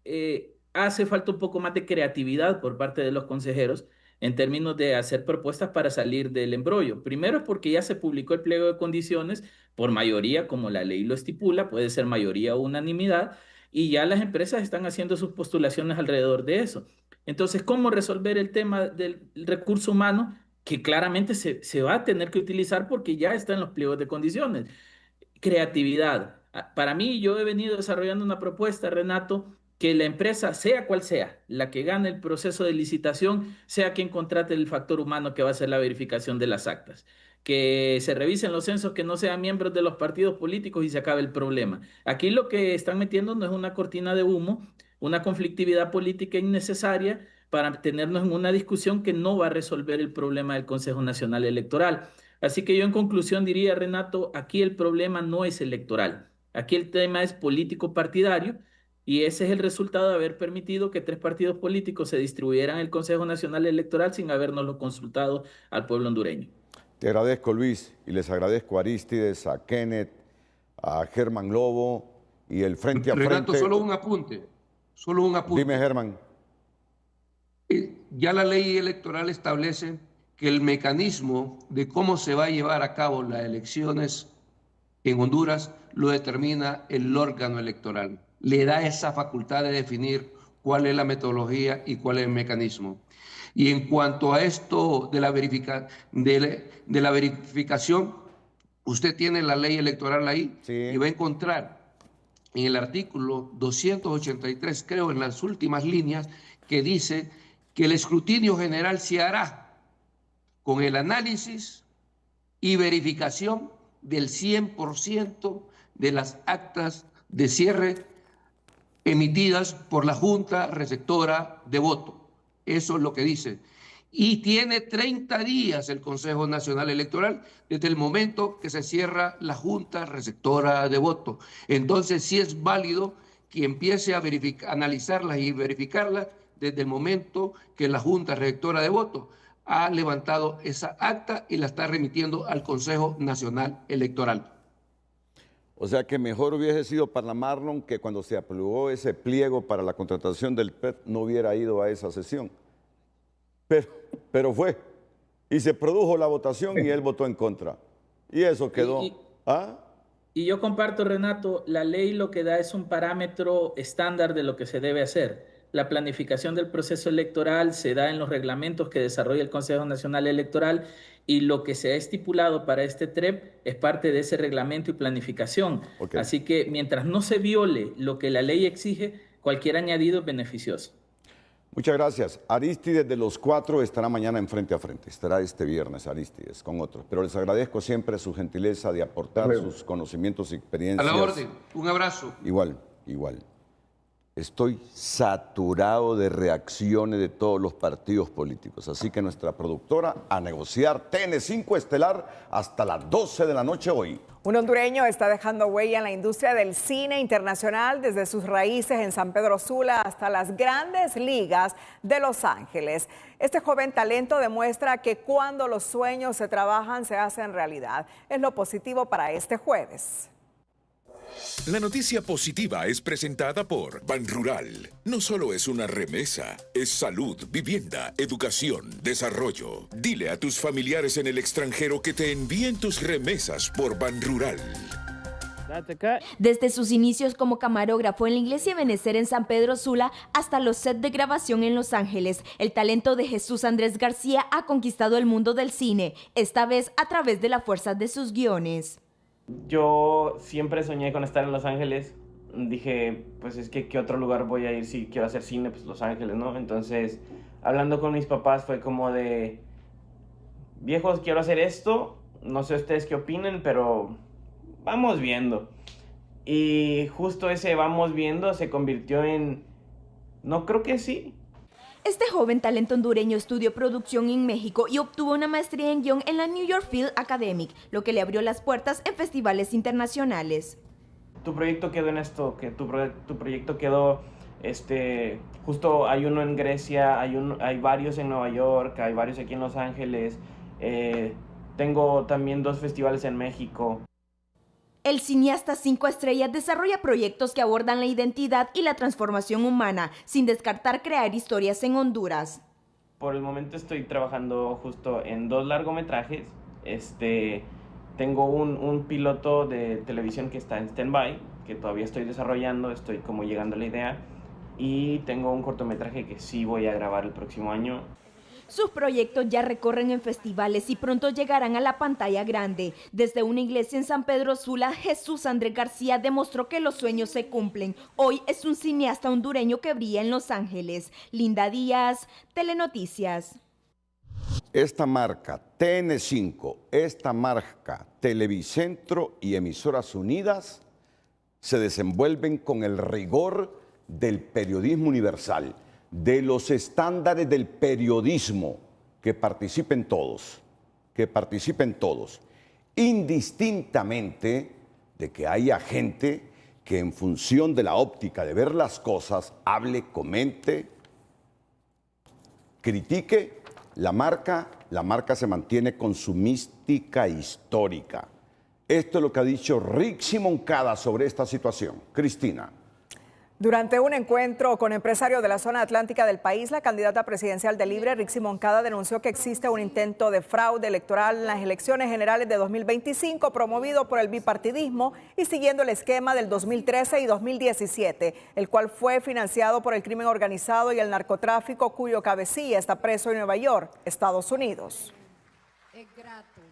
hace falta un poco más de creatividad por parte de los consejeros en términos de hacer propuestas para salir del embrollo. Primero es porque ya se publicó el pliego de condiciones por mayoría, como la ley lo estipula, puede ser mayoría o unanimidad, y ya las empresas están haciendo sus postulaciones alrededor de eso. Entonces, ¿cómo resolver el tema del recurso humano? Que claramente se va a tener que utilizar porque ya está en los pliegos de condiciones. Creatividad. Para mí, yo he venido desarrollando una propuesta, Renato, que la empresa, sea cual sea, la que gane el proceso de licitación, sea quien contrate el factor humano que va a hacer la verificación de las actas. Que se revisen los censos que no sean miembros de los partidos políticos y se acabe el problema. Aquí lo que están metiendo no es una cortina de humo, una conflictividad política innecesaria para tenernos en una discusión que no va a resolver el problema del Consejo Nacional Electoral. Así que yo en conclusión diría, Renato, aquí el problema no es electoral, aquí el tema es político partidario. Y ese es el resultado de haber permitido que 3 partidos políticos se distribuyeran el Consejo Nacional Electoral sin habernoslo consultado al pueblo hondureño. Te agradezco, Luis, y les agradezco a Aristides, a Kenneth, a Germán Lobo y el Frente a Frente. Renato, solo un apunte. Dime, Germán. Ya la ley electoral establece que el mecanismo de cómo se va a llevar a cabo las elecciones en Honduras lo determina el órgano electoral. Le da esa facultad de definir cuál es la metodología y cuál es el mecanismo. Y en cuanto a esto de la verificación, usted tiene la ley electoral ahí y va a encontrar en el artículo 283, creo, en las últimas líneas, que dice que el escrutinio general se hará con el análisis y verificación del 100% de las actas de cierre emitidas por la Junta Receptora de Voto. Eso es lo que dice. Y tiene 30 días el Consejo Nacional Electoral desde el momento que se cierra la Junta Receptora de Voto. Entonces sí es válido que empiece a analizarlas y verificarlas desde el momento que la Junta Receptora de Voto ha levantado esa acta y la está remitiendo al Consejo Nacional Electoral. O sea que mejor hubiese sido para Marlon que cuando se aprobó ese pliego para la contratación del PET no hubiera ido a esa sesión. Pero fue. Y se produjo la votación y él votó en contra. Y eso quedó. Y yo comparto, Renato, la ley lo que da es un parámetro estándar de lo que se debe hacer. La planificación del proceso electoral se da en los reglamentos que desarrolla el Consejo Nacional Electoral y lo que se ha estipulado para este TREP es parte de ese reglamento y planificación. Okay. Así que mientras no se viole lo que la ley exige, cualquier añadido es beneficioso. Muchas gracias. Aristides de los 4 estará mañana en Frente a Frente. Estará este viernes Aristides con otros. Pero les agradezco siempre su gentileza de aportar sus conocimientos y experiencias. A la orden. Un abrazo. Igual. Estoy saturado de reacciones de todos los partidos políticos. Así que nuestra productora a negociar TN5 Estelar hasta las 12 de la noche hoy. Un hondureño está dejando huella en la industria del cine internacional desde sus raíces en San Pedro Sula hasta las grandes ligas de Los Ángeles. Este joven talento demuestra que cuando los sueños se trabajan, se hacen realidad. Es lo positivo para este jueves. La noticia positiva es presentada por Banrural. No solo es una remesa, es salud, vivienda, educación, desarrollo. Dile a tus familiares en el extranjero que te envíen tus remesas por Banrural. Desde sus inicios como camarógrafo en la iglesia Benecer en San Pedro Sula hasta los sets de grabación en Los Ángeles, el talento de Jesús Andrés García ha conquistado el mundo del cine, esta vez a través de la fuerza de sus guiones. Yo siempre soñé con estar en Los Ángeles. Dije, pues es que ¿qué otro lugar voy a ir si quiero hacer cine? Pues Los Ángeles, ¿no? Entonces, hablando con mis papás fue como de, viejos, quiero hacer esto, no sé ustedes qué opinen, pero vamos viendo. Y justo ese vamos viendo se convirtió en, no creo que sí. Este joven talento hondureño estudió producción en México y obtuvo una maestría en guión en la New York Film Academy, lo que le abrió las puertas en festivales internacionales. Tu proyecto quedó en esto, que tu proyecto quedó, justo hay uno en Grecia, hay varios en Nueva York, hay varios aquí en Los Ángeles, tengo también 2 festivales en México. El cineasta 5 estrellas desarrolla proyectos que abordan la identidad y la transformación humana, sin descartar crear historias en Honduras. Por el momento estoy trabajando justo en 2 largometrajes. Tengo un piloto de televisión que está en stand-by, que todavía estoy desarrollando, estoy como llegando a la idea. Y tengo un cortometraje que sí voy a grabar el próximo año. Sus proyectos ya recorren en festivales y pronto llegarán a la pantalla grande. Desde una iglesia en San Pedro Sula, Jesús Andrés García demostró que los sueños se cumplen. Hoy es un cineasta hondureño que brilla en Los Ángeles. Linda Díaz, Telenoticias. Esta marca TN5, esta marca Televicentro y Emisoras Unidas se desenvuelven con el rigor del periodismo universal, de los estándares del periodismo, que participen todos, indistintamente de que haya gente que en función de la óptica de ver las cosas, hable, comente, critique. La marca se mantiene con su mística histórica. Esto es lo que ha dicho Rick Simoncada sobre esta situación. Cristina. Durante un encuentro con empresarios de la zona atlántica del país, la candidata presidencial de Libre, Rixi Moncada, denunció que existe un intento de fraude electoral en las elecciones generales de 2025 promovido por el bipartidismo y siguiendo el esquema del 2013 y 2017, el cual fue financiado por el crimen organizado y el narcotráfico, cuyo cabecilla está preso en Nueva York, Estados Unidos. Es grato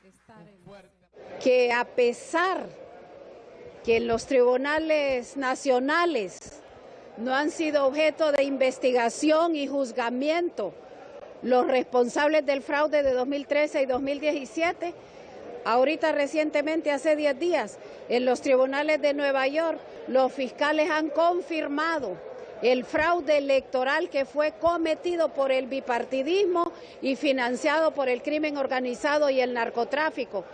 estar que a pesar que en los tribunales nacionales no han sido objeto de investigación y juzgamiento los responsables del fraude de 2013 y 2017, ahorita recientemente, hace 10 días, en los tribunales de Nueva York, los fiscales han confirmado el fraude electoral que fue cometido por el bipartidismo y financiado por el crimen organizado y el narcotráfico.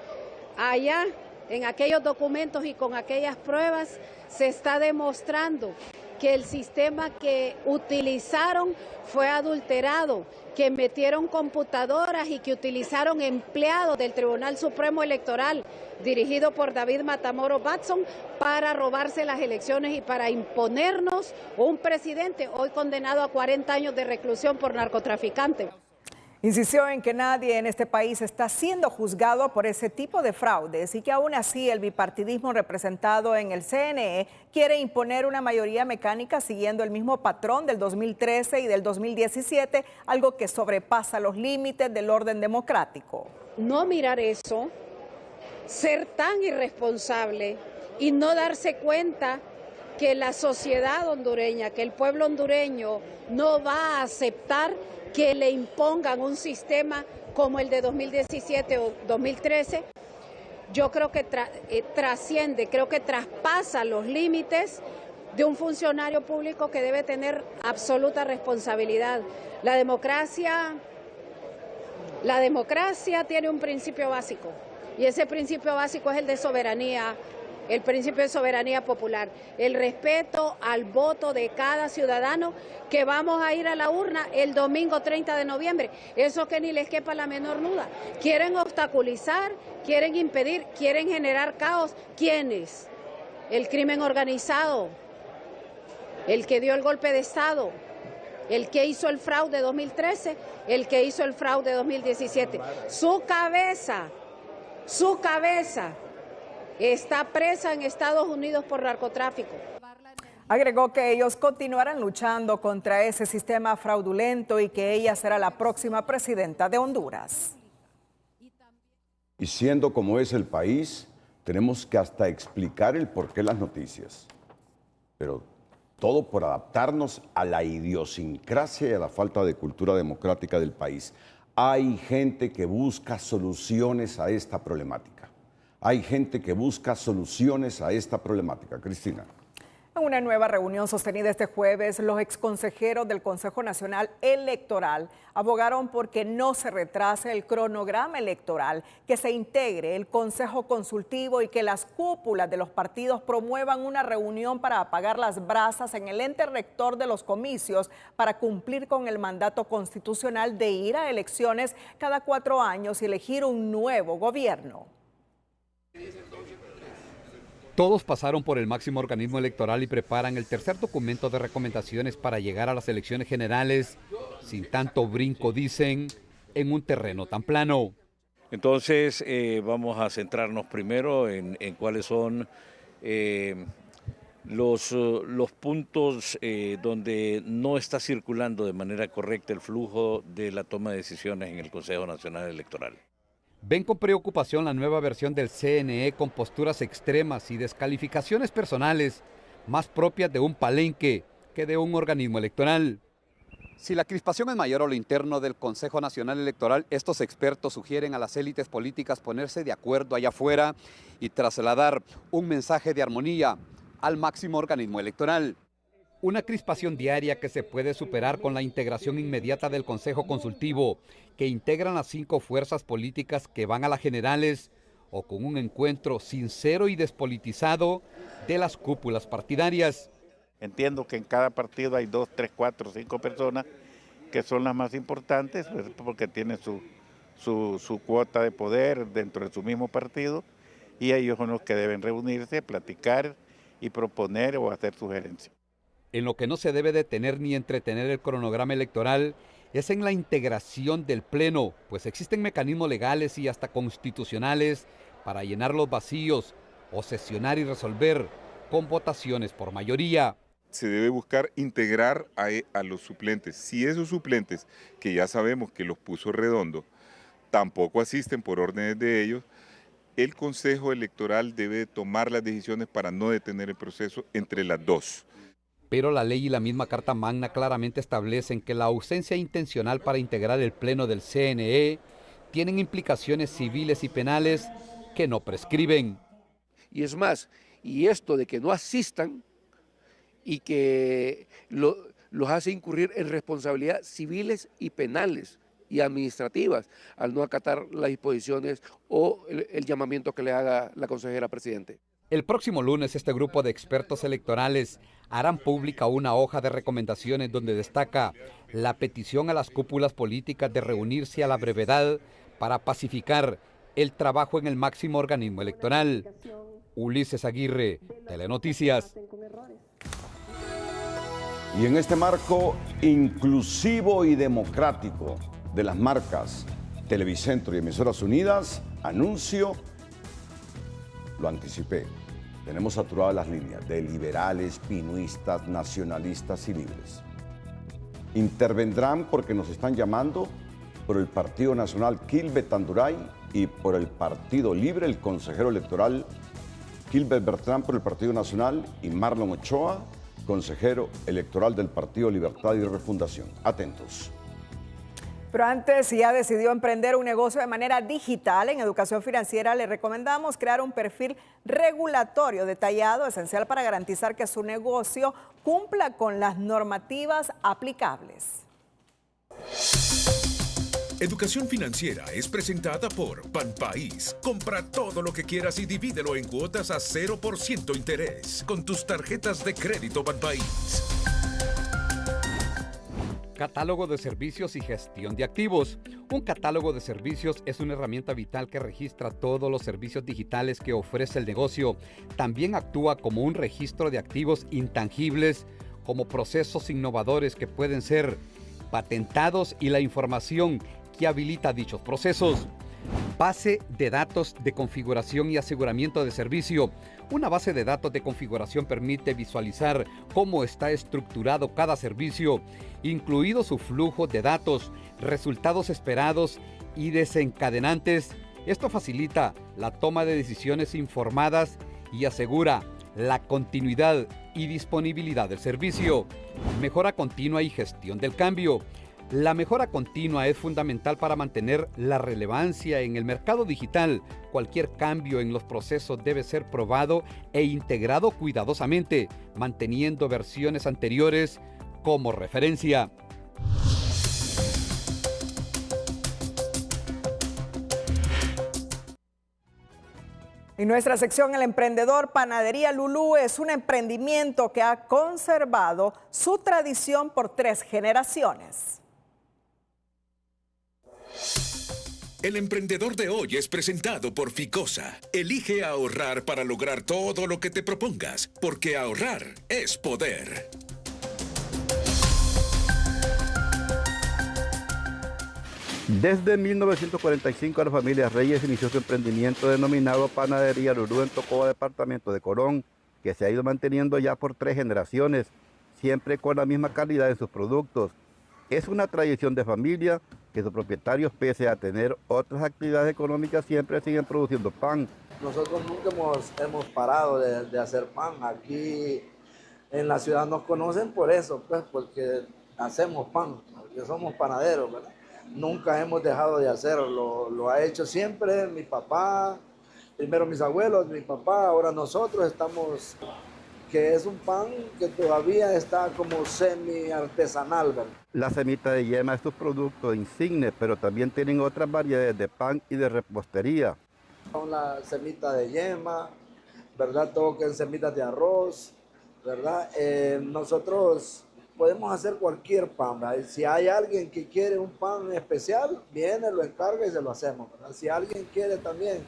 Allá, en aquellos documentos y con aquellas pruebas, se está demostrando que el sistema que utilizaron fue adulterado, que metieron computadoras y que utilizaron empleados del Tribunal Supremo Electoral, dirigido por David Matamoros Batson, para robarse las elecciones y para imponernos un presidente hoy condenado a 40 años de reclusión por narcotraficante. Insistió en que nadie en este país está siendo juzgado por ese tipo de fraudes y que aún así el bipartidismo representado en el CNE quiere imponer una mayoría mecánica siguiendo el mismo patrón del 2013 y del 2017, algo que sobrepasa los límites del orden democrático. No mirar eso, ser tan irresponsable y no darse cuenta que la sociedad hondureña, que el pueblo hondureño no va a aceptar que le impongan un sistema como el de 2017 o 2013, yo creo que trasciende, creo que traspasa los límites de un funcionario público que debe tener absoluta responsabilidad. La democracia tiene un principio básico y ese principio básico es el de soberanía. El principio de soberanía popular, el respeto al voto de cada ciudadano que vamos a ir a la urna el domingo 30 de noviembre. Eso que ni les quepa la menor duda. Quieren obstaculizar, quieren impedir, quieren generar caos. ¿Quiénes? El crimen organizado, el que dio el golpe de Estado, el que hizo el fraude 2013, el que hizo el fraude 2017. Su cabeza está presa en Estados Unidos por narcotráfico. Agregó que ellos continuarán luchando contra ese sistema fraudulento y que ella será la próxima presidenta de Honduras. Y siendo como es el país, tenemos que hasta explicar el porqué de las noticias. Pero todo por adaptarnos a la idiosincrasia y a la falta de cultura democrática del país. Hay gente que busca soluciones a esta problemática. Hay gente que busca soluciones a esta problemática. Cristina. En una nueva reunión sostenida este jueves, los exconsejeros del Consejo Nacional Electoral abogaron por que no se retrase el cronograma electoral, que se integre el Consejo Consultivo y que las cúpulas de los partidos promuevan una reunión para apagar las brasas en el ente rector de los comicios para cumplir con el mandato constitucional de ir a elecciones cada 4 años y elegir un nuevo gobierno. Todos pasaron por el máximo organismo electoral y preparan el tercer documento de recomendaciones para llegar a las elecciones generales, sin tanto brinco, dicen, en un terreno tan plano. Entonces vamos a centrarnos primero en cuáles son los puntos donde no está circulando de manera correcta el flujo de la toma de decisiones en el Consejo Nacional Electoral. Ven con preocupación la nueva versión del CNE con posturas extremas y descalificaciones personales más propias de un palenque que de un organismo electoral. Si la crispación es mayor a lo interno del Consejo Nacional Electoral, estos expertos sugieren a las élites políticas ponerse de acuerdo allá afuera y trasladar un mensaje de armonía al máximo organismo electoral. Una crispación diaria que se puede superar con la integración inmediata del Consejo Consultivo, que integran las 5 fuerzas políticas que van a las generales, o con un encuentro sincero y despolitizado de las cúpulas partidarias. Entiendo que en cada partido hay 2, 3, 4, 5 personas que son las más importantes, porque tienen su cuota de poder dentro de su mismo partido, y ellos son los que deben reunirse, platicar y proponer o hacer sugerencias. En lo que no se debe detener ni entretener el cronograma electoral es en la integración del Pleno, pues existen mecanismos legales y hasta constitucionales para llenar los vacíos o sesionar y resolver con votaciones por mayoría. Se debe buscar integrar a los suplentes. Si esos suplentes, que ya sabemos que los puso Redondo, tampoco asisten por órdenes de ellos, el Consejo Electoral debe tomar las decisiones para no detener el proceso entre las dos. Pero la ley y la misma Carta Magna claramente establecen que la ausencia intencional para integrar el Pleno del CNE tienen implicaciones civiles y penales que no prescriben. Y es más, y esto de que no asistan y que los hace incurrir en responsabilidades civiles y penales y administrativas al no acatar las disposiciones o el llamamiento que le haga la consejera presidente. El próximo lunes este grupo de expertos electorales harán pública una hoja de recomendaciones donde destaca la petición a las cúpulas políticas de reunirse a la brevedad para pacificar el trabajo en el máximo organismo electoral. Ulises Aguirre, Telenoticias. Y en este marco inclusivo y democrático de las marcas Televicentro y Emisoras Unidas, anuncio, lo anticipé, tenemos saturadas las líneas de liberales, pinuistas, nacionalistas y libres. Intervendrán porque nos están llamando por el Partido Nacional Kilbert Tanduray y por el Partido Libre, el consejero electoral Kilbert Bertrán por el Partido Nacional y Marlon Ochoa, consejero electoral del Partido Libertad y Refundación. Atentos. Pero antes, si ya decidió emprender un negocio de manera digital, en Educación Financiera le recomendamos crear un perfil regulatorio detallado, esencial para garantizar que su negocio cumpla con las normativas aplicables. Educación Financiera es presentada por Banpaís. Compra todo lo que quieras y divídelo en cuotas a 0% interés con tus tarjetas de crédito Banpaís. Catálogo de servicios y gestión de activos. Un catálogo de servicios es una herramienta vital que registra todos los servicios digitales que ofrece el negocio. También actúa como un registro de activos intangibles, como procesos innovadores que pueden ser patentados y la información que habilita dichos procesos. Base de datos de configuración y aseguramiento de servicio. Una base de datos de configuración permite visualizar cómo está estructurado cada servicio, incluido su flujo de datos, resultados esperados y desencadenantes. Esto facilita la toma de decisiones informadas y asegura la continuidad y disponibilidad del servicio. Mejora continua y gestión del cambio. La mejora continua es fundamental para mantener la relevancia en el mercado digital. Cualquier cambio en los procesos debe ser probado e integrado cuidadosamente, manteniendo versiones anteriores como referencia. En nuestra sección El Emprendedor, Panadería Lulú es un emprendimiento que ha conservado su tradición por 3 generaciones. El emprendedor de hoy es presentado por Ficosa. Elige ahorrar para lograr todo lo que te propongas, porque ahorrar es poder. Desde 1945 la familia Reyes inició su emprendimiento denominado Panadería Lulú en Tocoba, departamento de Colón, que se ha ido manteniendo ya por 3 generaciones, siempre con la misma calidad en sus productos. Es una tradición de familia que sus propietarios, pese a tener otras actividades económicas, siempre siguen produciendo pan. Nosotros nunca hemos parado de hacer pan. Aquí en la ciudad nos conocen por eso, pues, porque hacemos pan, porque somos panaderos, ¿verdad? Nunca hemos dejado de hacerlo, lo ha hecho siempre mi papá, primero mis abuelos, mi papá, ahora nosotros estamos, que es un pan que todavía está como semi-artesanal, ¿verdad? La semita de yema es su producto insigne, pero también tienen otras variedades de pan y de repostería. Son la semita de yema, ¿verdad? Todo que es semitas de arroz, ¿verdad? Nosotros podemos hacer cualquier pan, ¿verdad? Si hay alguien que quiere un pan especial, viene, lo encarga y se lo hacemos, ¿verdad? Si alguien quiere también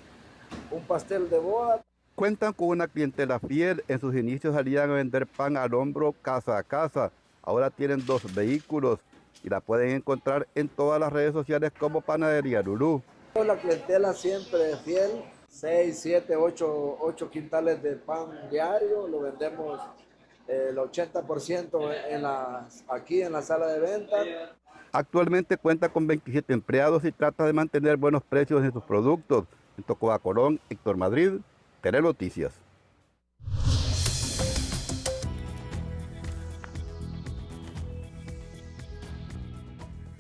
un pastel de boda. Cuentan con una clientela fiel. En sus inicios salían a vender pan al hombro casa a casa. Ahora tienen 2 vehículos y la pueden encontrar en todas las redes sociales como Panadería Lulú. La clientela siempre es fiel. 6, 7, 8 quintales de pan diario. Lo vendemos el 80% aquí en la sala de venta. Actualmente cuenta con 27 empleados y trata de mantener buenos precios en sus productos. En Tocoa, Colón, Héctor Madrid, Telenoticias.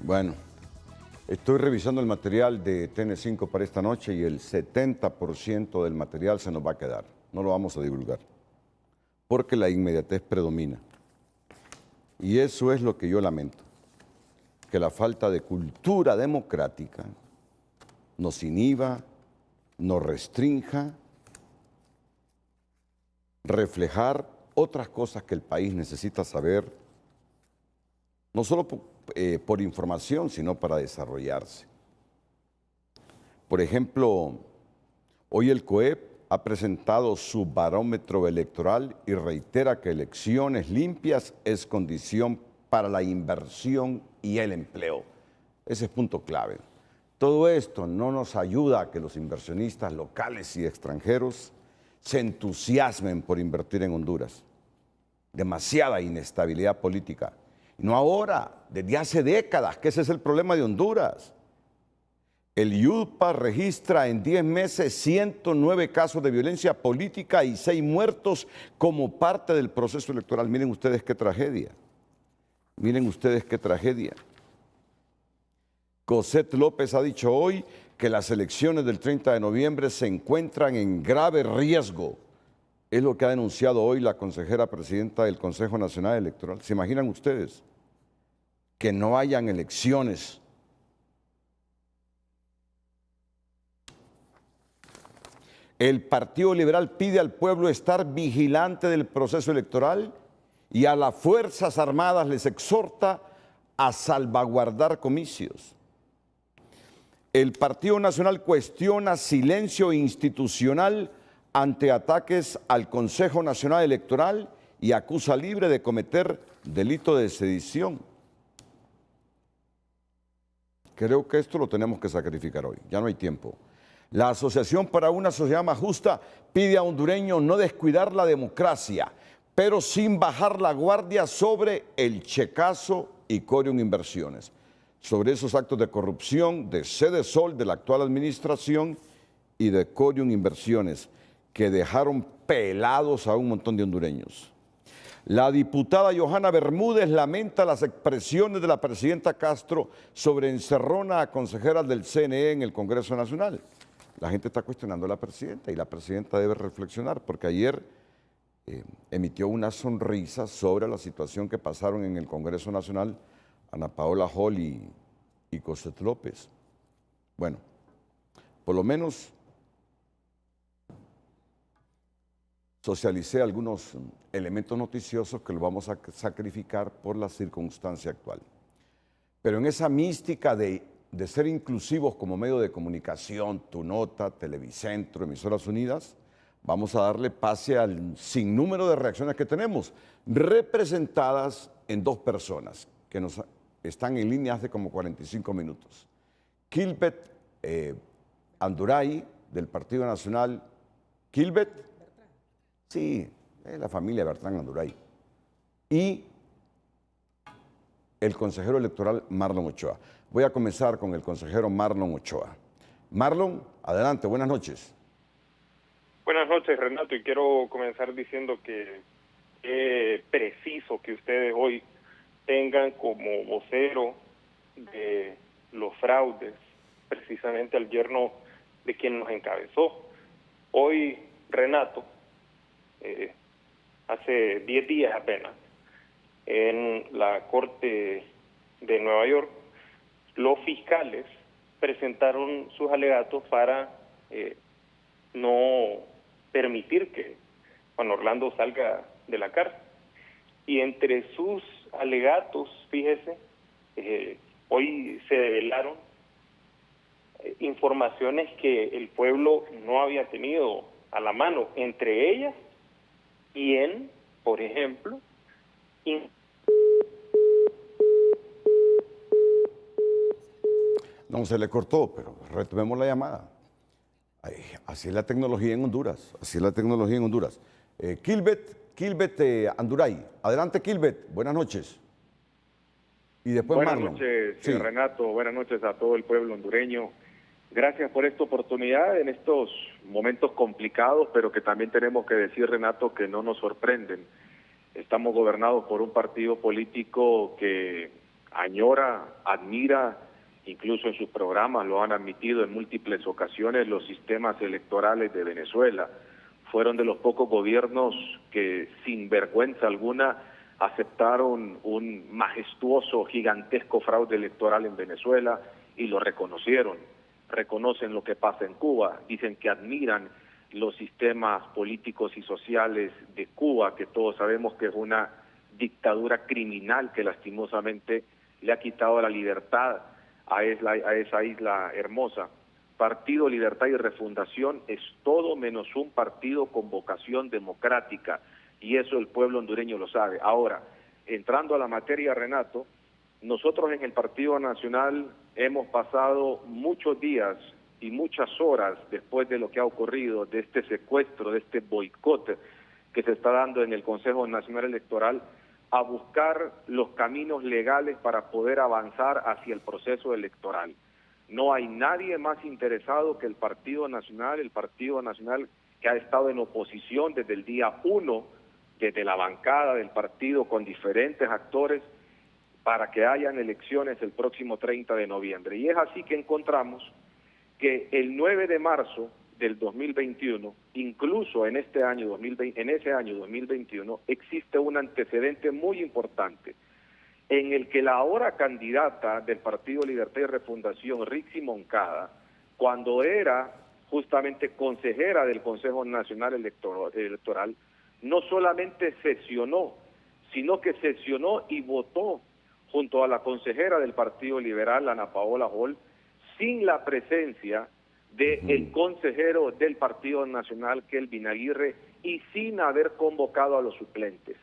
Bueno, estoy revisando el material de TN5 para esta noche y el 70% del material se nos va a quedar. No lo vamos a divulgar, porque la inmediatez predomina. Y eso es lo que yo lamento, que la falta de cultura democrática nos inhiba, nos restrinja reflejar otras cosas que el país necesita saber, no solo por información, sino para desarrollarse. Por ejemplo, hoy el COEP ha presentado su barómetro electoral y reitera que elecciones limpias es condición para la inversión y el empleo. Ese es punto clave. Todo esto no nos ayuda a que los inversionistas locales y extranjeros se entusiasmen por invertir en Honduras. Demasiada inestabilidad política. Y no ahora, desde hace décadas, que ese es el problema de Honduras. El IUDPA registra en 10 meses 109 casos de violencia política y 6 muertos como parte del proceso electoral. Miren ustedes qué tragedia. Miren ustedes qué tragedia. Cosette López ha dicho hoy que las elecciones del 30 de noviembre se encuentran en grave riesgo. Es lo que ha denunciado hoy la consejera presidenta del Consejo Nacional Electoral. ¿Se imaginan ustedes que no hayan elecciones? El Partido Liberal pide al pueblo estar vigilante del proceso electoral y a las Fuerzas Armadas les exhorta a salvaguardar comicios. El Partido Nacional cuestiona silencio institucional ante ataques al Consejo Nacional Electoral y acusa a Libre de cometer delito de sedición. Creo que esto lo tenemos que sacrificar hoy, ya no hay tiempo. La Asociación para una Sociedad Más Justa pide a hondureños no descuidar la democracia, pero sin bajar la guardia sobre el checazo y Corium Inversiones, sobre esos actos de corrupción de Cedesol, de la actual administración, y de Corium Inversiones, que dejaron pelados a un montón de hondureños. La diputada Johanna Bermúdez lamenta las expresiones de la presidenta Castro sobre encerrona a consejeras del CNE en el Congreso Nacional. La gente está cuestionando a la presidenta y la presidenta debe reflexionar, porque ayer emitió una sonrisa sobre la situación que pasaron en el Congreso Nacional Ana Paola Hall y Cosette López. Bueno, por lo menos socialicé algunos elementos noticiosos que los vamos a sacrificar por la circunstancia actual. Pero en esa mística de ser inclusivos como medio de comunicación, Tu Nota, Televicentro, Emisoras Unidas, vamos a darle pase al sinnúmero de reacciones que tenemos, representadas en 2 personas que nos están en línea hace como 45 minutos. Kilbet Anduray, del Partido Nacional. Kilbet, sí, es la familia Bertrán Anduray. Y el consejero electoral Marlon Ochoa. Voy a comenzar con el consejero Marlon Ochoa. Marlon, adelante, buenas noches. Buenas noches, Renato, y quiero comenzar diciendo que es preciso que ustedes hoy tengan como vocero de los fraudes precisamente al yerno de quien nos encabezó. Hoy, Renato, hace 10 días apenas, en la Corte de Nueva York, los fiscales presentaron sus alegatos para no permitir que Juan Orlando salga de la cárcel. Y entre sus alegatos, fíjese, hoy se develaron informaciones que el pueblo no había tenido a la mano entre ellas y en, por ejemplo, No, se le cortó, pero retomemos la llamada. Ay, así es la tecnología en Honduras, así es la tecnología en Honduras. Kilbet Anduray. Adelante, Kilbet, buenas noches. Y después buenas Marlon. Noches, sí. Renato, buenas noches a todo el pueblo hondureño. Gracias por esta oportunidad en estos momentos complicados, pero que también tenemos que decir, Renato, que no nos sorprenden. Estamos gobernados por un partido político que añora, admira, incluso en sus programas lo han admitido en múltiples ocasiones, los sistemas electorales de Venezuela. Fueron de los pocos gobiernos que sin vergüenza alguna aceptaron un majestuoso, gigantesco fraude electoral en Venezuela y lo reconocieron. Reconocen lo que pasa en Cuba, dicen que admiran los sistemas políticos y sociales de Cuba, que todos sabemos que es una dictadura criminal que lastimosamente le ha quitado la libertad a esa isla hermosa. Partido Libertad y Refundación es todo menos un partido con vocación democrática, y eso el pueblo hondureño lo sabe. Ahora, entrando a la materia, Renato, nosotros en el Partido Nacional hemos pasado muchos días y muchas horas después de lo que ha ocurrido, de este secuestro, de este boicot que se está dando en el Consejo Nacional Electoral, a buscar los caminos legales para poder avanzar hacia el proceso electoral. No hay nadie más interesado que el Partido Nacional que ha estado en oposición desde el día 1, desde la bancada del partido con diferentes actores, para que hayan elecciones el próximo 30 de noviembre. Y es así que encontramos que el 9 de marzo del 2021, incluso en ese año 2021, existe un antecedente muy importante en el que la ahora candidata del Partido Libertad y Refundación, Rixi Moncada, cuando era justamente consejera del Consejo Nacional Electoral, no solamente sesionó, sino que sesionó y votó junto a la consejera del Partido Liberal, Ana Paola Hall, sin la presencia del consejero del Partido Nacional, Kelvin Aguirre, y sin haber convocado a los suplentes.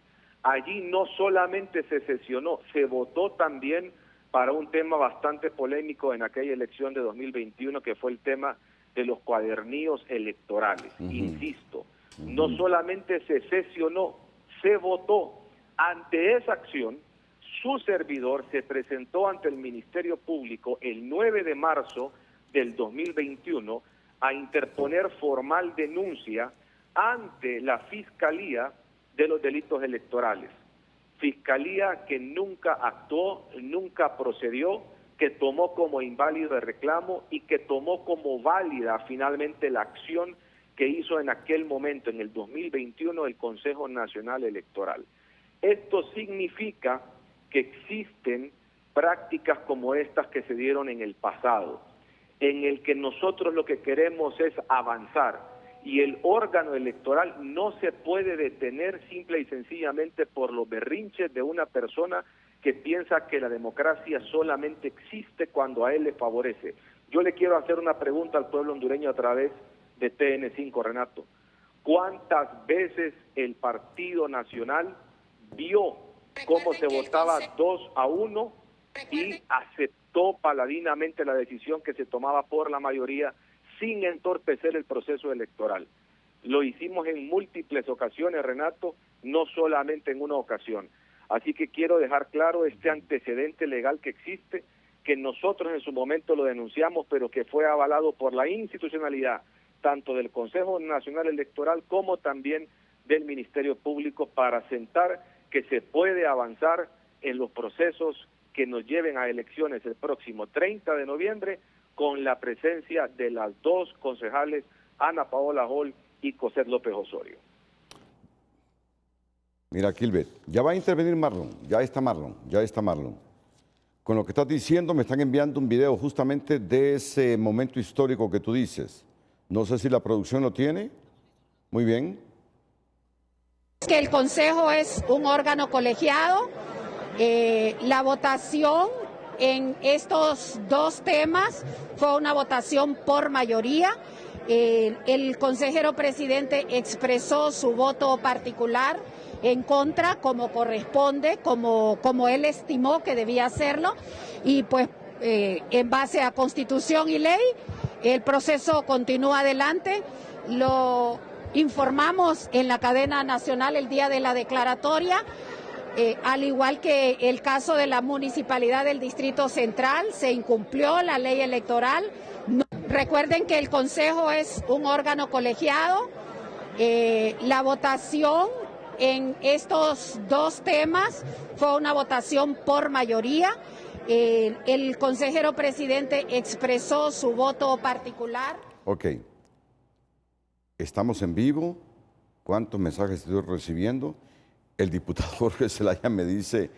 Allí no solamente se sesionó, se votó también para un tema bastante polémico en aquella elección de 2021, que fue el tema de los cuadernillos electorales. Insisto, no solamente se sesionó, se votó. Ante esa acción, su servidor se presentó ante el Ministerio Público el 9 de marzo del 2021 a interponer formal denuncia ante la Fiscalía de los Delitos Electorales. Fiscalía que nunca actuó, nunca procedió, que tomó como inválido el reclamo y que tomó como válida finalmente la acción que hizo en aquel momento, en el 2021, el Consejo Nacional Electoral. Esto significa que existen prácticas como estas que se dieron en el pasado, en el que nosotros lo que queremos es avanzar, y el órgano electoral no se puede detener simple y sencillamente por los berrinches de una persona que piensa que la democracia solamente existe cuando a él le favorece. Yo le quiero hacer una pregunta al pueblo hondureño a través de TN5, Renato. ¿Cuántas veces el Partido Nacional vio cómo se votaba 2-1 y aceptó paladinamente la decisión que se tomaba por la mayoría sin entorpecer el proceso electoral? Lo hicimos en múltiples ocasiones, Renato, no solamente en una ocasión. Así que quiero dejar claro este antecedente legal que existe, que nosotros en su momento lo denunciamos, pero que fue avalado por la institucionalidad, tanto del Consejo Nacional Electoral como también del Ministerio Público, para sentar que se puede avanzar en los procesos que nos lleven a elecciones el próximo 30 de noviembre, con la presencia de las dos concejales, Ana Paola Hall y Cosette López Osorio. Mira, Kilbet, ya va a intervenir Marlon, ya está Marlon. Con lo que estás diciendo, me están enviando un video justamente de ese momento histórico que tú dices. No sé si la producción lo tiene. Muy bien. Que el Consejo es un órgano colegiado. La votación en estos dos temas fue una votación por mayoría. El consejero presidente expresó su voto particular en contra, como corresponde, como él estimó que debía hacerlo, y pues en base a Constitución y ley, el proceso continúa adelante. Lo informamos en la cadena nacional el día de la declaratoria, al igual que el caso de la Municipalidad del Distrito Central, se incumplió la ley electoral. Recuerden que el Consejo es un órgano colegiado. La votación en estos dos temas fue una votación por mayoría. El consejero presidente expresó su voto particular. Ok. Estamos en vivo. ¿Cuántos mensajes estoy recibiendo? El diputado Jorge Zelaya me dice,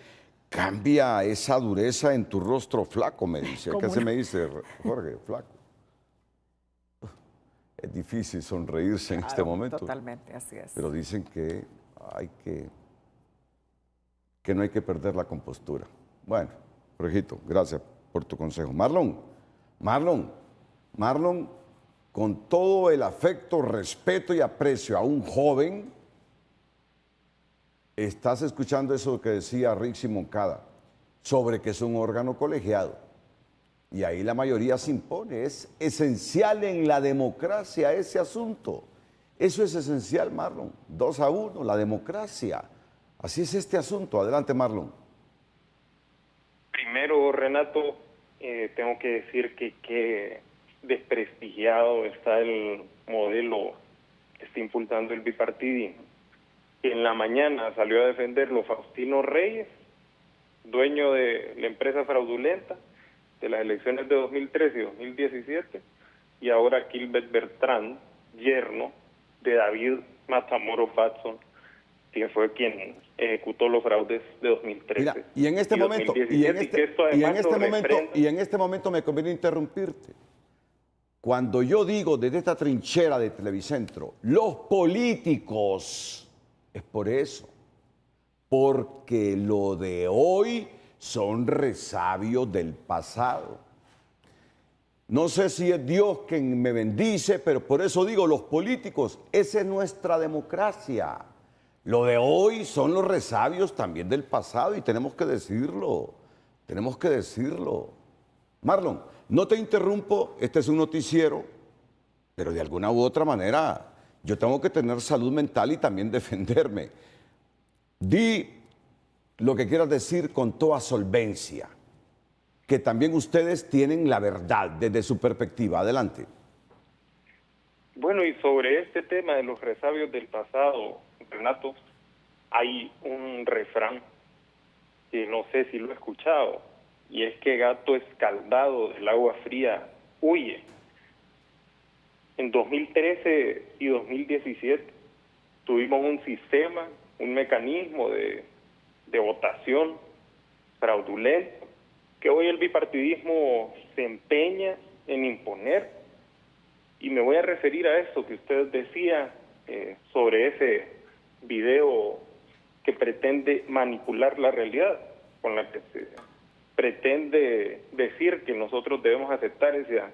cambia esa dureza en tu rostro flaco, me dice. ¿Qué se me dice, Jorge? Flaco. Es difícil sonreírse en este momento. Totalmente, así es. Pero dicen que no hay que perder la compostura. Bueno, Jorgito, gracias por tu consejo. Marlon, con todo el afecto, respeto y aprecio a un joven, estás escuchando eso que decía Rixi Moncada, sobre que es un órgano colegiado. Y ahí la mayoría se impone. Es esencial en la democracia ese asunto. Eso es esencial, Marlon. 2-1, la democracia. Así es este asunto. Adelante, Marlon. Primero, Renato, tengo que decir que desprestigiado está el modelo que está impulsando el bipartidismo. En la mañana salió a defenderlo Faustino Reyes, dueño de la empresa fraudulenta de las elecciones de 2013 y 2017, y ahora Gilbert Bertrand, yerno de David Matamoros Watson, quien fue quien ejecutó los fraudes de 2013. Mira, y en este momento, me conviene interrumpirte. Cuando yo digo desde esta trinchera de Televicentro, los políticos, es por eso, porque lo de hoy son resabios del pasado. No sé si es Dios quien me bendice, pero por eso digo, los políticos, esa es nuestra democracia. Lo de hoy son los resabios también del pasado y tenemos que decirlo, Marlon, no te interrumpo, este es un noticiero, pero de alguna u otra manera yo tengo que tener salud mental y también defenderme. Di lo que quieras decir con toda solvencia, que también ustedes tienen la verdad desde su perspectiva. Adelante. Bueno, y sobre este tema de los resabios del pasado, Renato, hay un refrán que no sé si lo he escuchado, y es que gato escaldado del agua fría huye. En 2013 y 2017 tuvimos un sistema, un mecanismo de votación fraudulento que hoy el bipartidismo se empeña en imponer, y me voy a referir a eso que usted decía sobre ese video que pretende manipular la realidad, con la que se pretende decir que nosotros debemos aceptar esa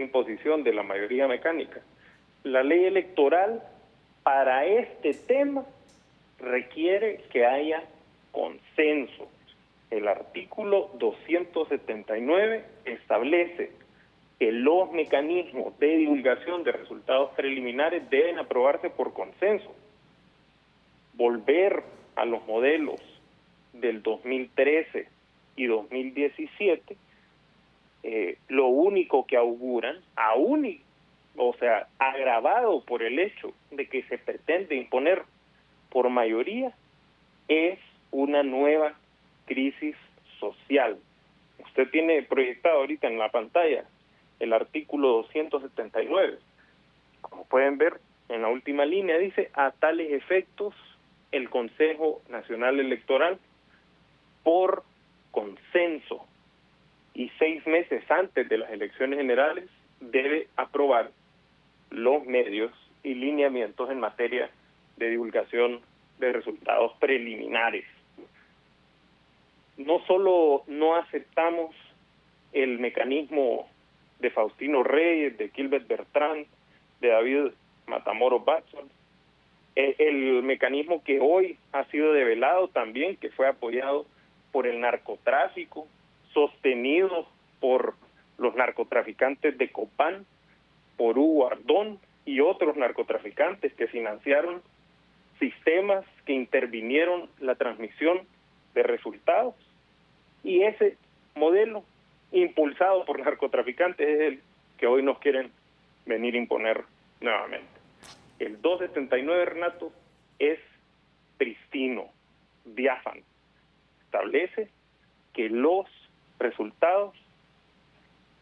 imposición de la mayoría mecánica. La ley electoral para este tema requiere que haya consenso. El artículo 279 establece que los mecanismos de divulgación de resultados preliminares deben aprobarse por consenso. Volver a los modelos del 2013 y 2017, lo único que auguran, agravado por el hecho de que se pretende imponer por mayoría, es una nueva crisis social. Usted tiene proyectado ahorita en la pantalla el artículo 279. Como pueden ver, en la última línea dice: a tales efectos, el Consejo Nacional Electoral, por consenso y 6 meses antes de las elecciones generales, debe aprobar los medios y lineamientos en materia de divulgación de resultados preliminares. No solo no aceptamos el mecanismo de Faustino Reyes, de Gilbert Bertrand, de David Matamoros Watson, el mecanismo que hoy ha sido develado también, que fue apoyado por el narcotráfico, sostenido por los narcotraficantes de Copán, por Hugo Ardón y otros narcotraficantes que financiaron sistemas que intervinieron la transmisión de resultados. Y ese modelo impulsado por narcotraficantes es el que hoy nos quieren venir a imponer nuevamente. El 279, Renato, es pristino, diáfano. Establece que los resultados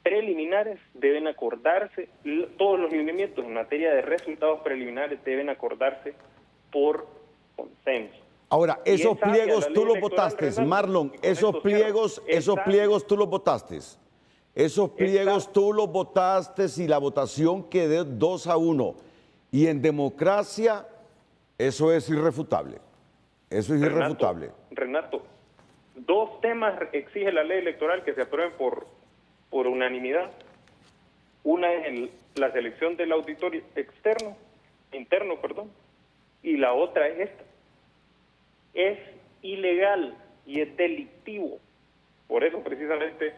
preliminares deben acordarse, todos los lineamientos en materia de resultados preliminares deben acordarse por consenso. Ahora, esos pliegos tú los votaste, Marlon, esos pliegos tú los votaste. Esos pliegos tú los votaste y la votación quedó 2-1. Y en democracia eso es irrefutable. Eso es irrefutable. Renato, dos temas exige la ley electoral que se aprueben por unanimidad. Una es la selección del auditor interno, y la otra es esta. Es ilegal y es delictivo. Por eso precisamente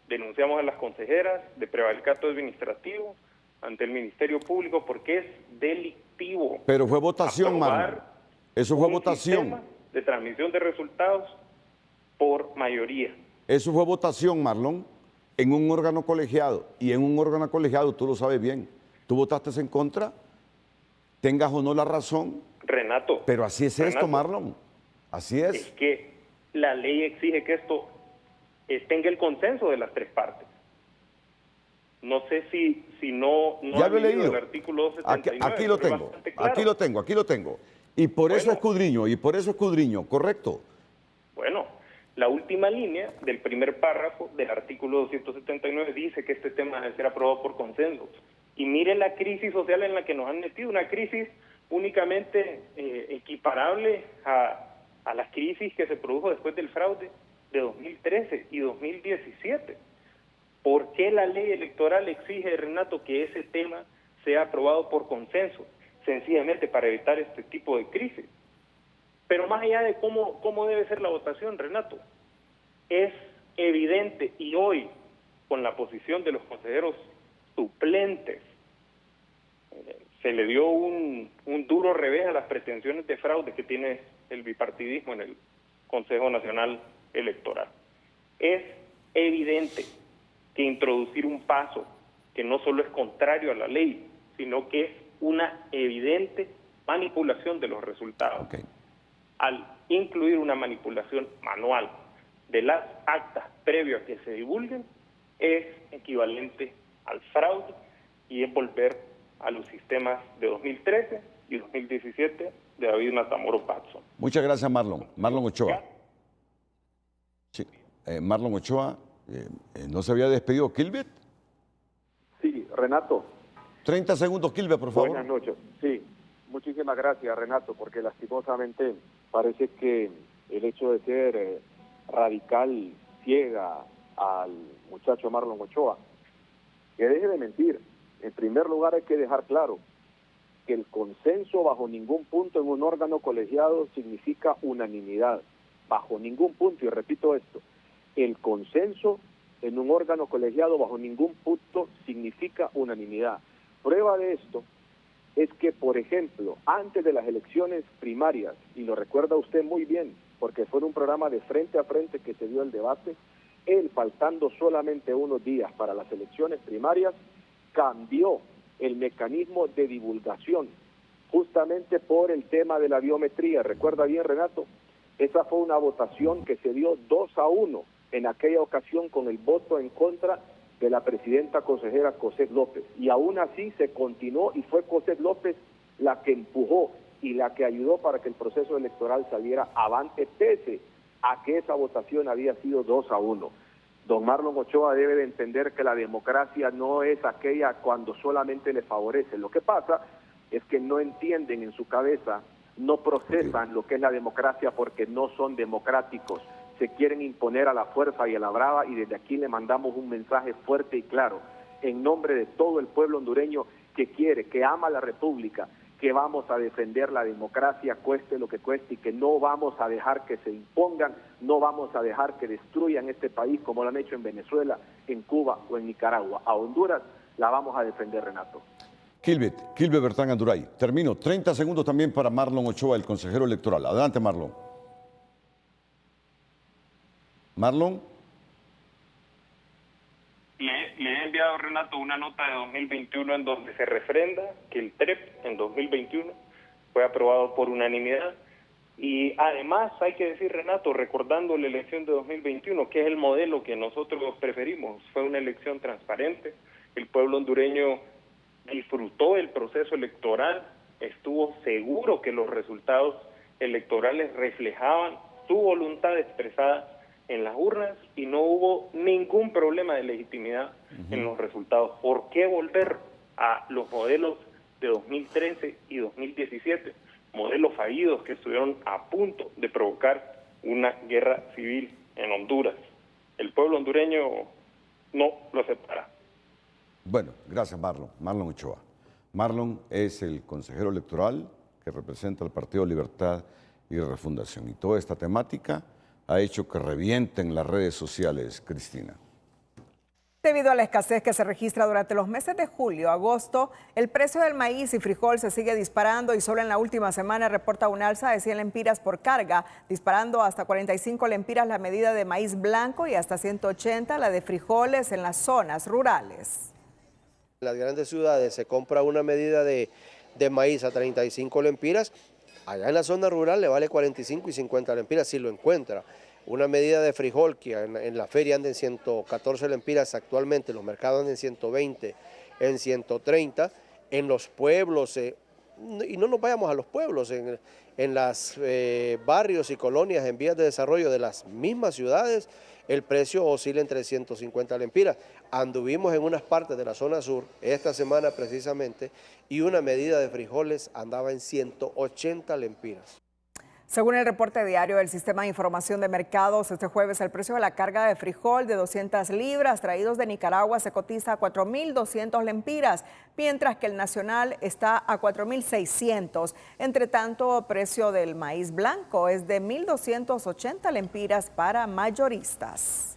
denunciamos a las consejeras de prevaricato administrativo ante el Ministerio Público, porque es delictivo. Pero fue votación, Marlon. Eso fue votación. De transmisión de resultados por mayoría. Eso fue votación, Marlon, en un órgano colegiado. Y en un órgano colegiado, tú lo sabes bien, tú votaste en contra, tengas o no la razón. Renato. Pero así es esto, Marlon. Así es. Es que la ley exige que esto tenga el consenso de las tres partes. No sé si no ya lo he leído. El artículo 279. Aquí lo tengo, claro. aquí lo tengo. Y por eso escudriño, ¿correcto? Bueno, la última línea del primer párrafo del artículo 279 dice que este tema debe ser aprobado por consenso. Y mire la crisis social en la que nos han metido, una crisis únicamente equiparable a las crisis que se produjo después del fraude de 2013 y 2017. ¿Por qué la ley electoral exige, Renato, que ese tema sea aprobado por consenso? Sencillamente para evitar este tipo de crisis. Pero más allá de cómo debe ser la votación, Renato, es evidente, y hoy, con la posición de los consejeros suplentes, se le dio un duro revés a las pretensiones de fraude que tiene el bipartidismo en el Consejo Nacional Electoral. Es evidente que introducir un paso que no solo es contrario a la ley, sino que es una evidente manipulación de los resultados. Al incluir una manipulación manual de las actas previas que se divulguen, es equivalente al fraude y es volver a los sistemas de 2013 y 2017 de David Matamoros Watson. Muchas gracias, Marlon. Marlon Ochoa. Sí. Marlon Ochoa, ¿no se había despedido Kilbert? Sí, Renato. 30 segundos, Kilbert, por favor. Buenas noches. Sí, muchísimas gracias, Renato, porque lastimosamente parece que el hecho de ser radical ciega al muchacho Marlon Ochoa. Que deje de mentir. En primer lugar, hay que dejar claro que el consenso bajo ningún punto en un órgano colegiado significa unanimidad. Bajo ningún punto, y repito esto, el consenso en un órgano colegiado bajo ningún punto significa unanimidad. Prueba de esto es que, por ejemplo, antes de las elecciones primarias, y lo recuerda usted muy bien, porque fue en un programa de frente a frente que se dio el debate, él, faltando solamente unos días para las elecciones primarias, cambió el mecanismo de divulgación, justamente por el tema de la biometría. ¿Recuerda bien, Renato? Esa fue una votación que se dio 2-1 en aquella ocasión con el voto en contra de la presidenta consejera Cosette López. Y aún así se continuó y fue Cosette López la que empujó y la que ayudó para que el proceso electoral saliera avante, pese a que esa votación había sido 2-1. Don Marlon Ochoa debe de entender que la democracia no es aquella cuando solamente le favorece. Lo que pasa es que no entienden en su cabeza, no procesan lo que es la democracia porque no son democráticos. Se quieren imponer a la fuerza y a la brava, y desde aquí le mandamos un mensaje fuerte y claro. En nombre de todo el pueblo hondureño, que quiere, que ama la República, que vamos a defender la democracia cueste lo que cueste y que no vamos a dejar que se impongan, no vamos a dejar que destruyan este país como lo han hecho en Venezuela, en Cuba o en Nicaragua. A Honduras la vamos a defender, Renato. Kilbert Bertrán Anduray. Termino. 30 segundos también para Marlon Ochoa, el consejero electoral. Adelante, Marlon. Marlon. Le he enviado, Renato, una nota de 2021 en donde se refrenda que el TREP en 2021 fue aprobado por unanimidad. Y además hay que decir, Renato, recordando la elección de 2021, que es el modelo que nosotros preferimos, fue una elección transparente, el pueblo hondureño disfrutó el proceso electoral, estuvo seguro que los resultados electorales reflejaban su voluntad expresada en las urnas y no hubo ningún problema de legitimidad en los resultados. ¿Por qué volver a los modelos de 2013 y 2017? Modelos fallidos que estuvieron a punto de provocar una guerra civil en Honduras. El pueblo hondureño no lo aceptará. Bueno, gracias, Marlon. Marlon Ochoa. Marlon es el consejero electoral que representa al Partido Libertad y Refundación. Y toda esta temática ha hecho que revienten las redes sociales, Cristina. Debido a la escasez que se registra durante los meses de julio, agosto, el precio del maíz y frijol se sigue disparando y solo en la última semana reporta un alza de 100 lempiras por carga, disparando hasta 45 lempiras la medida de maíz blanco y hasta 180 la de frijoles en las zonas rurales. En las grandes ciudades se compra una medida de maíz a 35 lempiras, allá en la zona rural le vale 45 y 50 lempiras si lo encuentra. Una medida de frijol que en la feria anda en 114 lempiras actualmente, en los mercados andan en 120, en 130, en los pueblos, y no nos vayamos a los pueblos, en los barrios y colonias en vías de desarrollo de las mismas ciudades, el precio oscila entre 150 lempiras. Anduvimos en unas partes de la zona sur, esta semana precisamente, y una medida de frijoles andaba en 180 lempiras. Según el reporte diario del Sistema de Información de Mercados, este jueves el precio de la carga de frijol de 200 libras traídos de Nicaragua se cotiza a 4.200 lempiras, mientras que el nacional está a 4.600. Entre tanto, precio del maíz blanco es de 1.280 lempiras para mayoristas.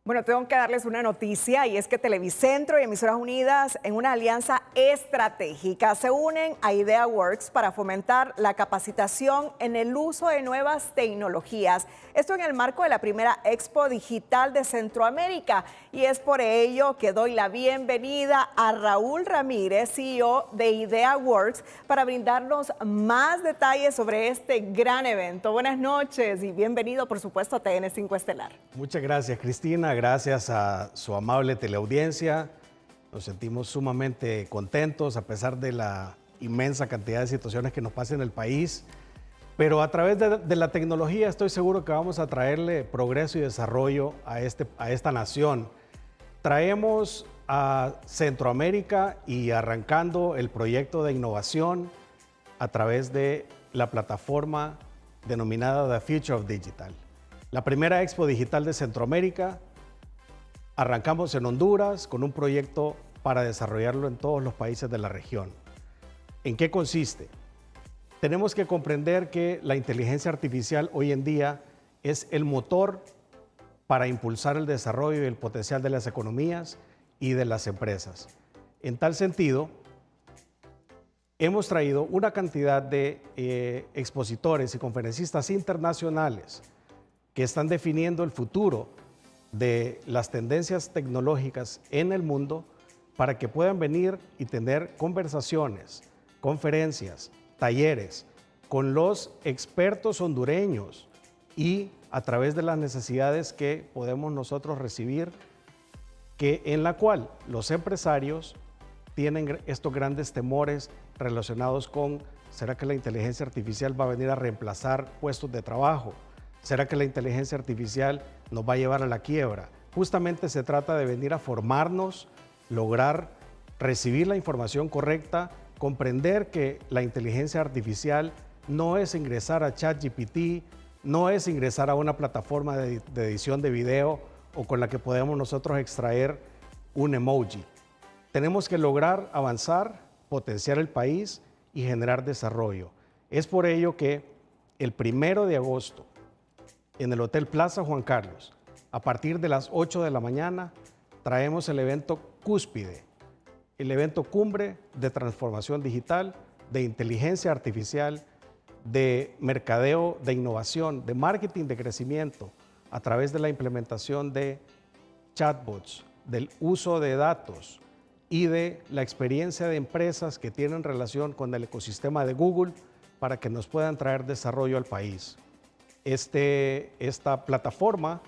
Bueno, tengo que darles una noticia y es que Televicentro y Emisoras Unidas en una alianza estratégica se unen a IdeaWorks para fomentar la capacitación en el uso de nuevas tecnologías. Esto en el marco de la primera Expo Digital de Centroamérica y es por ello que doy la bienvenida a Raúl Ramírez, CEO de IdeaWorks, para brindarnos más detalles sobre este gran evento. Buenas noches y bienvenido, por supuesto, a TN5 Estelar. Muchas gracias, Cristina. Gracias a su amable teleaudiencia. Nos sentimos sumamente contentos a pesar de la inmensa cantidad de situaciones que nos pasan en el país. Pero a través de la tecnología estoy seguro que vamos a traerle progreso y desarrollo a esta nación. Traemos a Centroamérica y arrancando el proyecto de innovación a través de la plataforma denominada The Future of Digital. La primera Expo Digital de Centroamérica. Arrancamos en Honduras con un proyecto para desarrollarlo en todos los países de la región. ¿En qué consiste? Tenemos que comprender que la inteligencia artificial hoy en día es el motor para impulsar el desarrollo y el potencial de las economías y de las empresas. En tal sentido, hemos traído una cantidad de expositores y conferencistas internacionales que están definiendo el futuro de las tendencias tecnológicas en el mundo para que puedan venir y tener conversaciones, conferencias, talleres con los expertos hondureños y a través de las necesidades que podemos nosotros recibir, en la cual los empresarios tienen estos grandes temores relacionados con ¿será que la inteligencia artificial va a venir a reemplazar puestos de trabajo? ¿Será que la inteligencia artificial nos va a llevar a la quiebra? Justamente se trata de venir a formarnos, lograr recibir la información correcta, comprender que la inteligencia artificial no es ingresar a ChatGPT, no es ingresar a una plataforma de edición de video o con la que podemos nosotros extraer un emoji. Tenemos que lograr avanzar, potenciar el país y generar desarrollo. Es por ello que el 1 de agosto, en el Hotel Plaza Juan Carlos, a partir de las 8 de la mañana, traemos el evento cúspide, el evento cumbre de transformación digital, de inteligencia artificial, de mercadeo, de innovación, de marketing de crecimiento, a través de la implementación de chatbots, del uso de datos y de la experiencia de empresas que tienen relación con el ecosistema de Google para que nos puedan traer desarrollo al país. Esta plataforma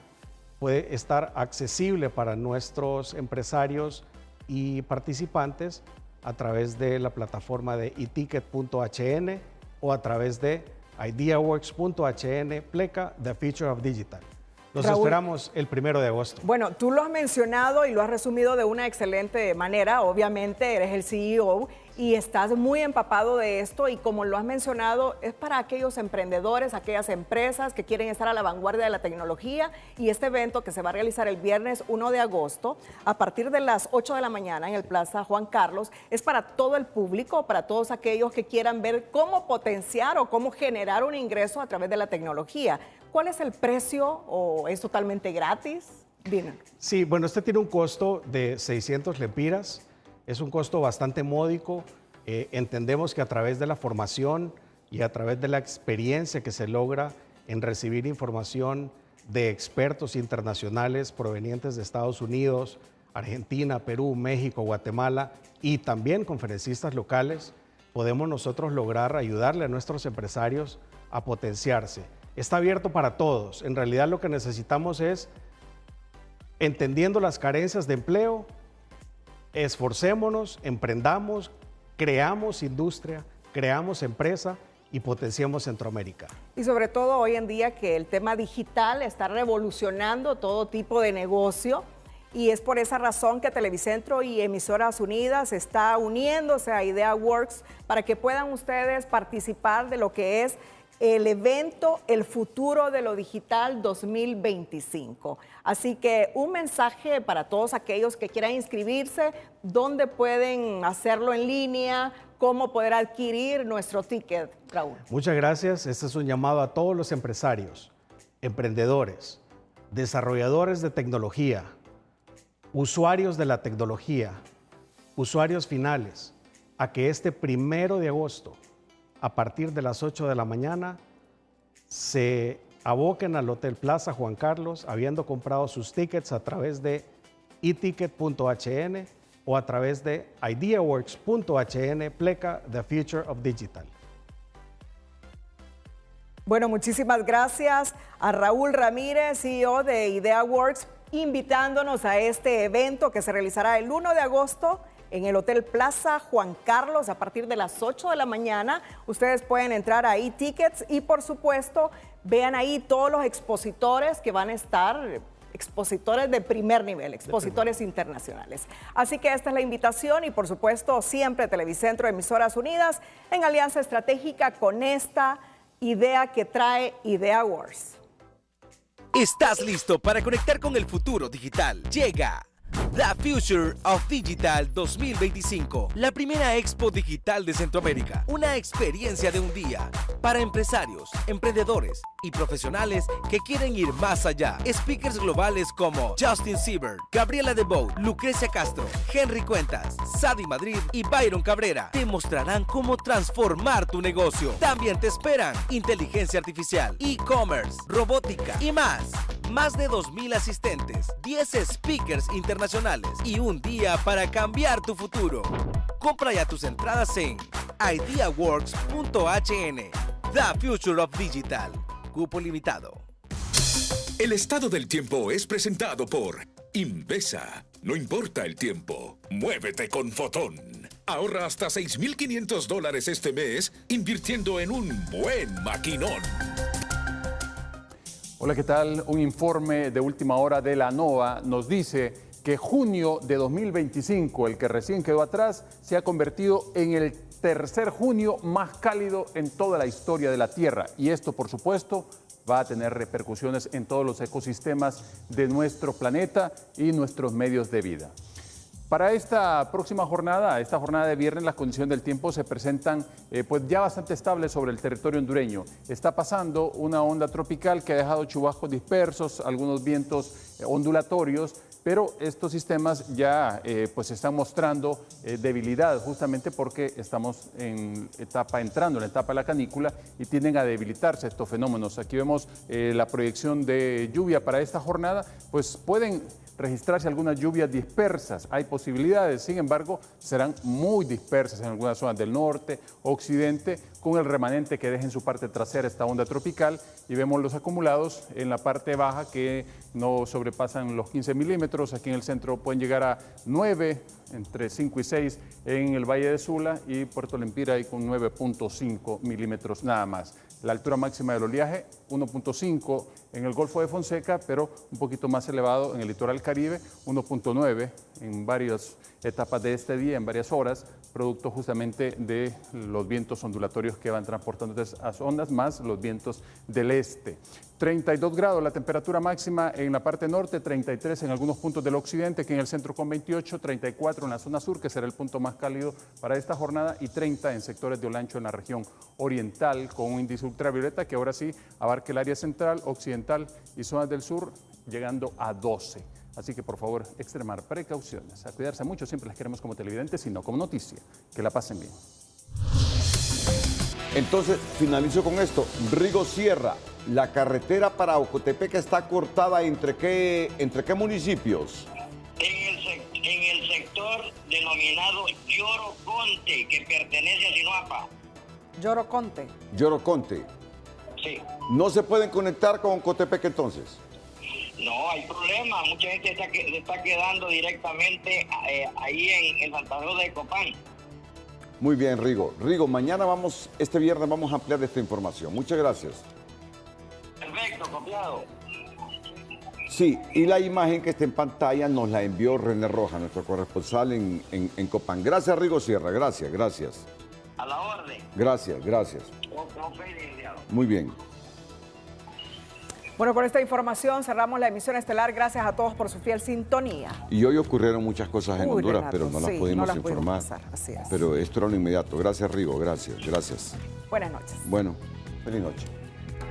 puede estar accesible para nuestros empresarios y participantes a través de la plataforma de eticket.hn o a través de ideaworks.hn pleca The Future of Digital. Los Raúl, esperamos el 1 de agosto. Bueno, tú lo has mencionado y lo has resumido de una excelente manera. Obviamente eres el CEO y estás muy empapado de esto y como lo has mencionado, es para aquellos emprendedores, aquellas empresas que quieren estar a la vanguardia de la tecnología y este evento que se va a realizar el viernes 1 de agosto a partir de las 8 de la mañana en el Plaza Juan Carlos es para todo el público, para todos aquellos que quieran ver cómo potenciar o cómo generar un ingreso a través de la tecnología. ¿Cuál es el precio o es totalmente gratis? Díganos. Sí, bueno, este tiene un costo de 600 lempiras. Es un costo bastante módico. Entendemos que a través de la formación y a través de la experiencia que se logra en recibir información de expertos internacionales provenientes de Estados Unidos, Argentina, Perú, México, Guatemala y también conferencistas locales, podemos nosotros lograr ayudarle a nuestros empresarios a potenciarse. Está abierto para todos. En realidad lo que necesitamos es, entendiendo las carencias de empleo, esforcémonos, emprendamos, creamos industria, creamos empresa y potenciemos Centroamérica. Y sobre todo hoy en día que el tema digital está revolucionando todo tipo de negocio y es por esa razón que Televicentro y Emisoras Unidas está uniéndose a IdeaWorks para que puedan ustedes participar de lo que es el evento El Futuro de lo Digital 2025. Así que un mensaje para todos aquellos que quieran inscribirse, dónde pueden hacerlo en línea, cómo poder adquirir nuestro ticket, Raúl. Muchas gracias. Este es un llamado a todos los empresarios, emprendedores, desarrolladores de tecnología, usuarios de la tecnología, usuarios finales, a que este 1 de agosto a partir de las 8 de la mañana, se aboquen al Hotel Plaza Juan Carlos, habiendo comprado sus tickets a través de eticket.hn o a través de ideaworks.hn pleca The Future of Digital. Bueno, muchísimas gracias a Raúl Ramírez, CEO de IdeaWorks, invitándonos a este evento que se realizará el 1 de agosto en el Hotel Plaza Juan Carlos a partir de las 8 de la mañana. Ustedes pueden entrar a eTickets y por supuesto vean ahí todos los expositores que van a estar, expositores de primer nivel, expositores internacionales. Así que esta es la invitación y por supuesto siempre Televicentro, Emisoras Unidas en alianza estratégica con esta idea que trae IdeaWorks. ¿Estás listo para conectar con el futuro digital? Llega The Future of Digital 2025, la primera expo digital de Centroamérica. Una experiencia de un día para empresarios, emprendedores y profesionales que quieren ir más allá. Speakers globales como Justin Sieber, Gabriela DeBow, Lucrecia Castro, Henry Cuentas, Sadi Madrid y Byron Cabrera te mostrarán cómo transformar tu negocio. También te esperan inteligencia artificial, e-commerce, robótica y más. Más de 2,000 asistentes, 10 speakers internacionales y un día para cambiar tu futuro. Compra ya tus entradas en ideaworks.hn. The Future of Digital. Cupo limitado. El estado del tiempo es presentado por Invesa. No importa el tiempo, muévete con Fotón. Ahorra hasta $6,500 este mes invirtiendo en un buen maquinón. Hola, ¿qué tal? Un informe de última hora de la NOAA nos dice que junio de 2025, el que recién quedó atrás, se ha convertido en el tercer junio más cálido en toda la historia de la Tierra. Y esto, por supuesto, va a tener repercusiones en todos los ecosistemas de nuestro planeta y nuestros medios de vida. Para esta próxima jornada, esta jornada de viernes, las condiciones del tiempo se presentan pues ya bastante estables sobre el territorio hondureño. Está pasando una onda tropical que ha dejado chubascos dispersos, algunos vientos ondulatorios, pero estos sistemas ya pues están mostrando debilidad justamente porque estamos entrando en la etapa de la canícula y tienden a debilitarse estos fenómenos. Aquí vemos la proyección de lluvia para esta jornada, pues pueden registrarse algunas lluvias dispersas, hay posibilidades, sin embargo, serán muy dispersas en algunas zonas del norte, occidente, con el remanente que deja en su parte trasera esta onda tropical, y vemos los acumulados en la parte baja que no sobrepasan los 15 milímetros, aquí en el centro pueden llegar a 9, entre 5 y 6 en el Valle de Sula, y Puerto Lempira ahí con 9.5 milímetros nada más. La altura máxima del oleaje, 1.5 en el Golfo de Fonseca, pero un poquito más elevado en el litoral Caribe, 1.9 en varias etapas de este día, en varias horas, producto justamente de los vientos ondulatorios que van transportando esas ondas, más los vientos del este. 32 grados la temperatura máxima en la parte norte, 33 en algunos puntos del occidente, aquí en el centro con 28, 34 en la zona sur, que será el punto más cálido para esta jornada, y 30 en sectores de Olancho en la región oriental, con un índice ultravioleta que ahora sí abarca el área central, occidental y zonas del sur, llegando a 12. Así que por favor, extremar precauciones, a cuidarse mucho, siempre les queremos como televidentes y no como noticia. Que la pasen bien. Entonces, finalizo con esto. Rigo Sierra, la carretera para Ocotepeque está cortada ¿entre qué municipios? En el sector denominado Yoroconte, que pertenece a Sinoapa. Yoroconte. Yoroconte. Sí. ¿No se pueden conectar con Ocotepeque entonces? No, hay problema. Mucha gente se está quedando directamente ahí en Santa Rosa de Copán. Muy bien, Rigo. Rigo, este viernes vamos a ampliar esta información. Muchas gracias. Perfecto, copiado. Sí, y la imagen que está en pantalla nos la envió René Roja, nuestro corresponsal en Copán. Gracias, Rigo Sierra. Gracias. A la orden. Gracias. Muy bien. Bueno, con esta información cerramos la emisión estelar. Gracias a todos por su fiel sintonía. Y hoy ocurrieron muchas cosas en Honduras, Renato, pero no las pudimos informar. Así es. Pero esto era lo inmediato. Gracias, Rigo. Gracias. Buenas noches. Bueno, feliz noche.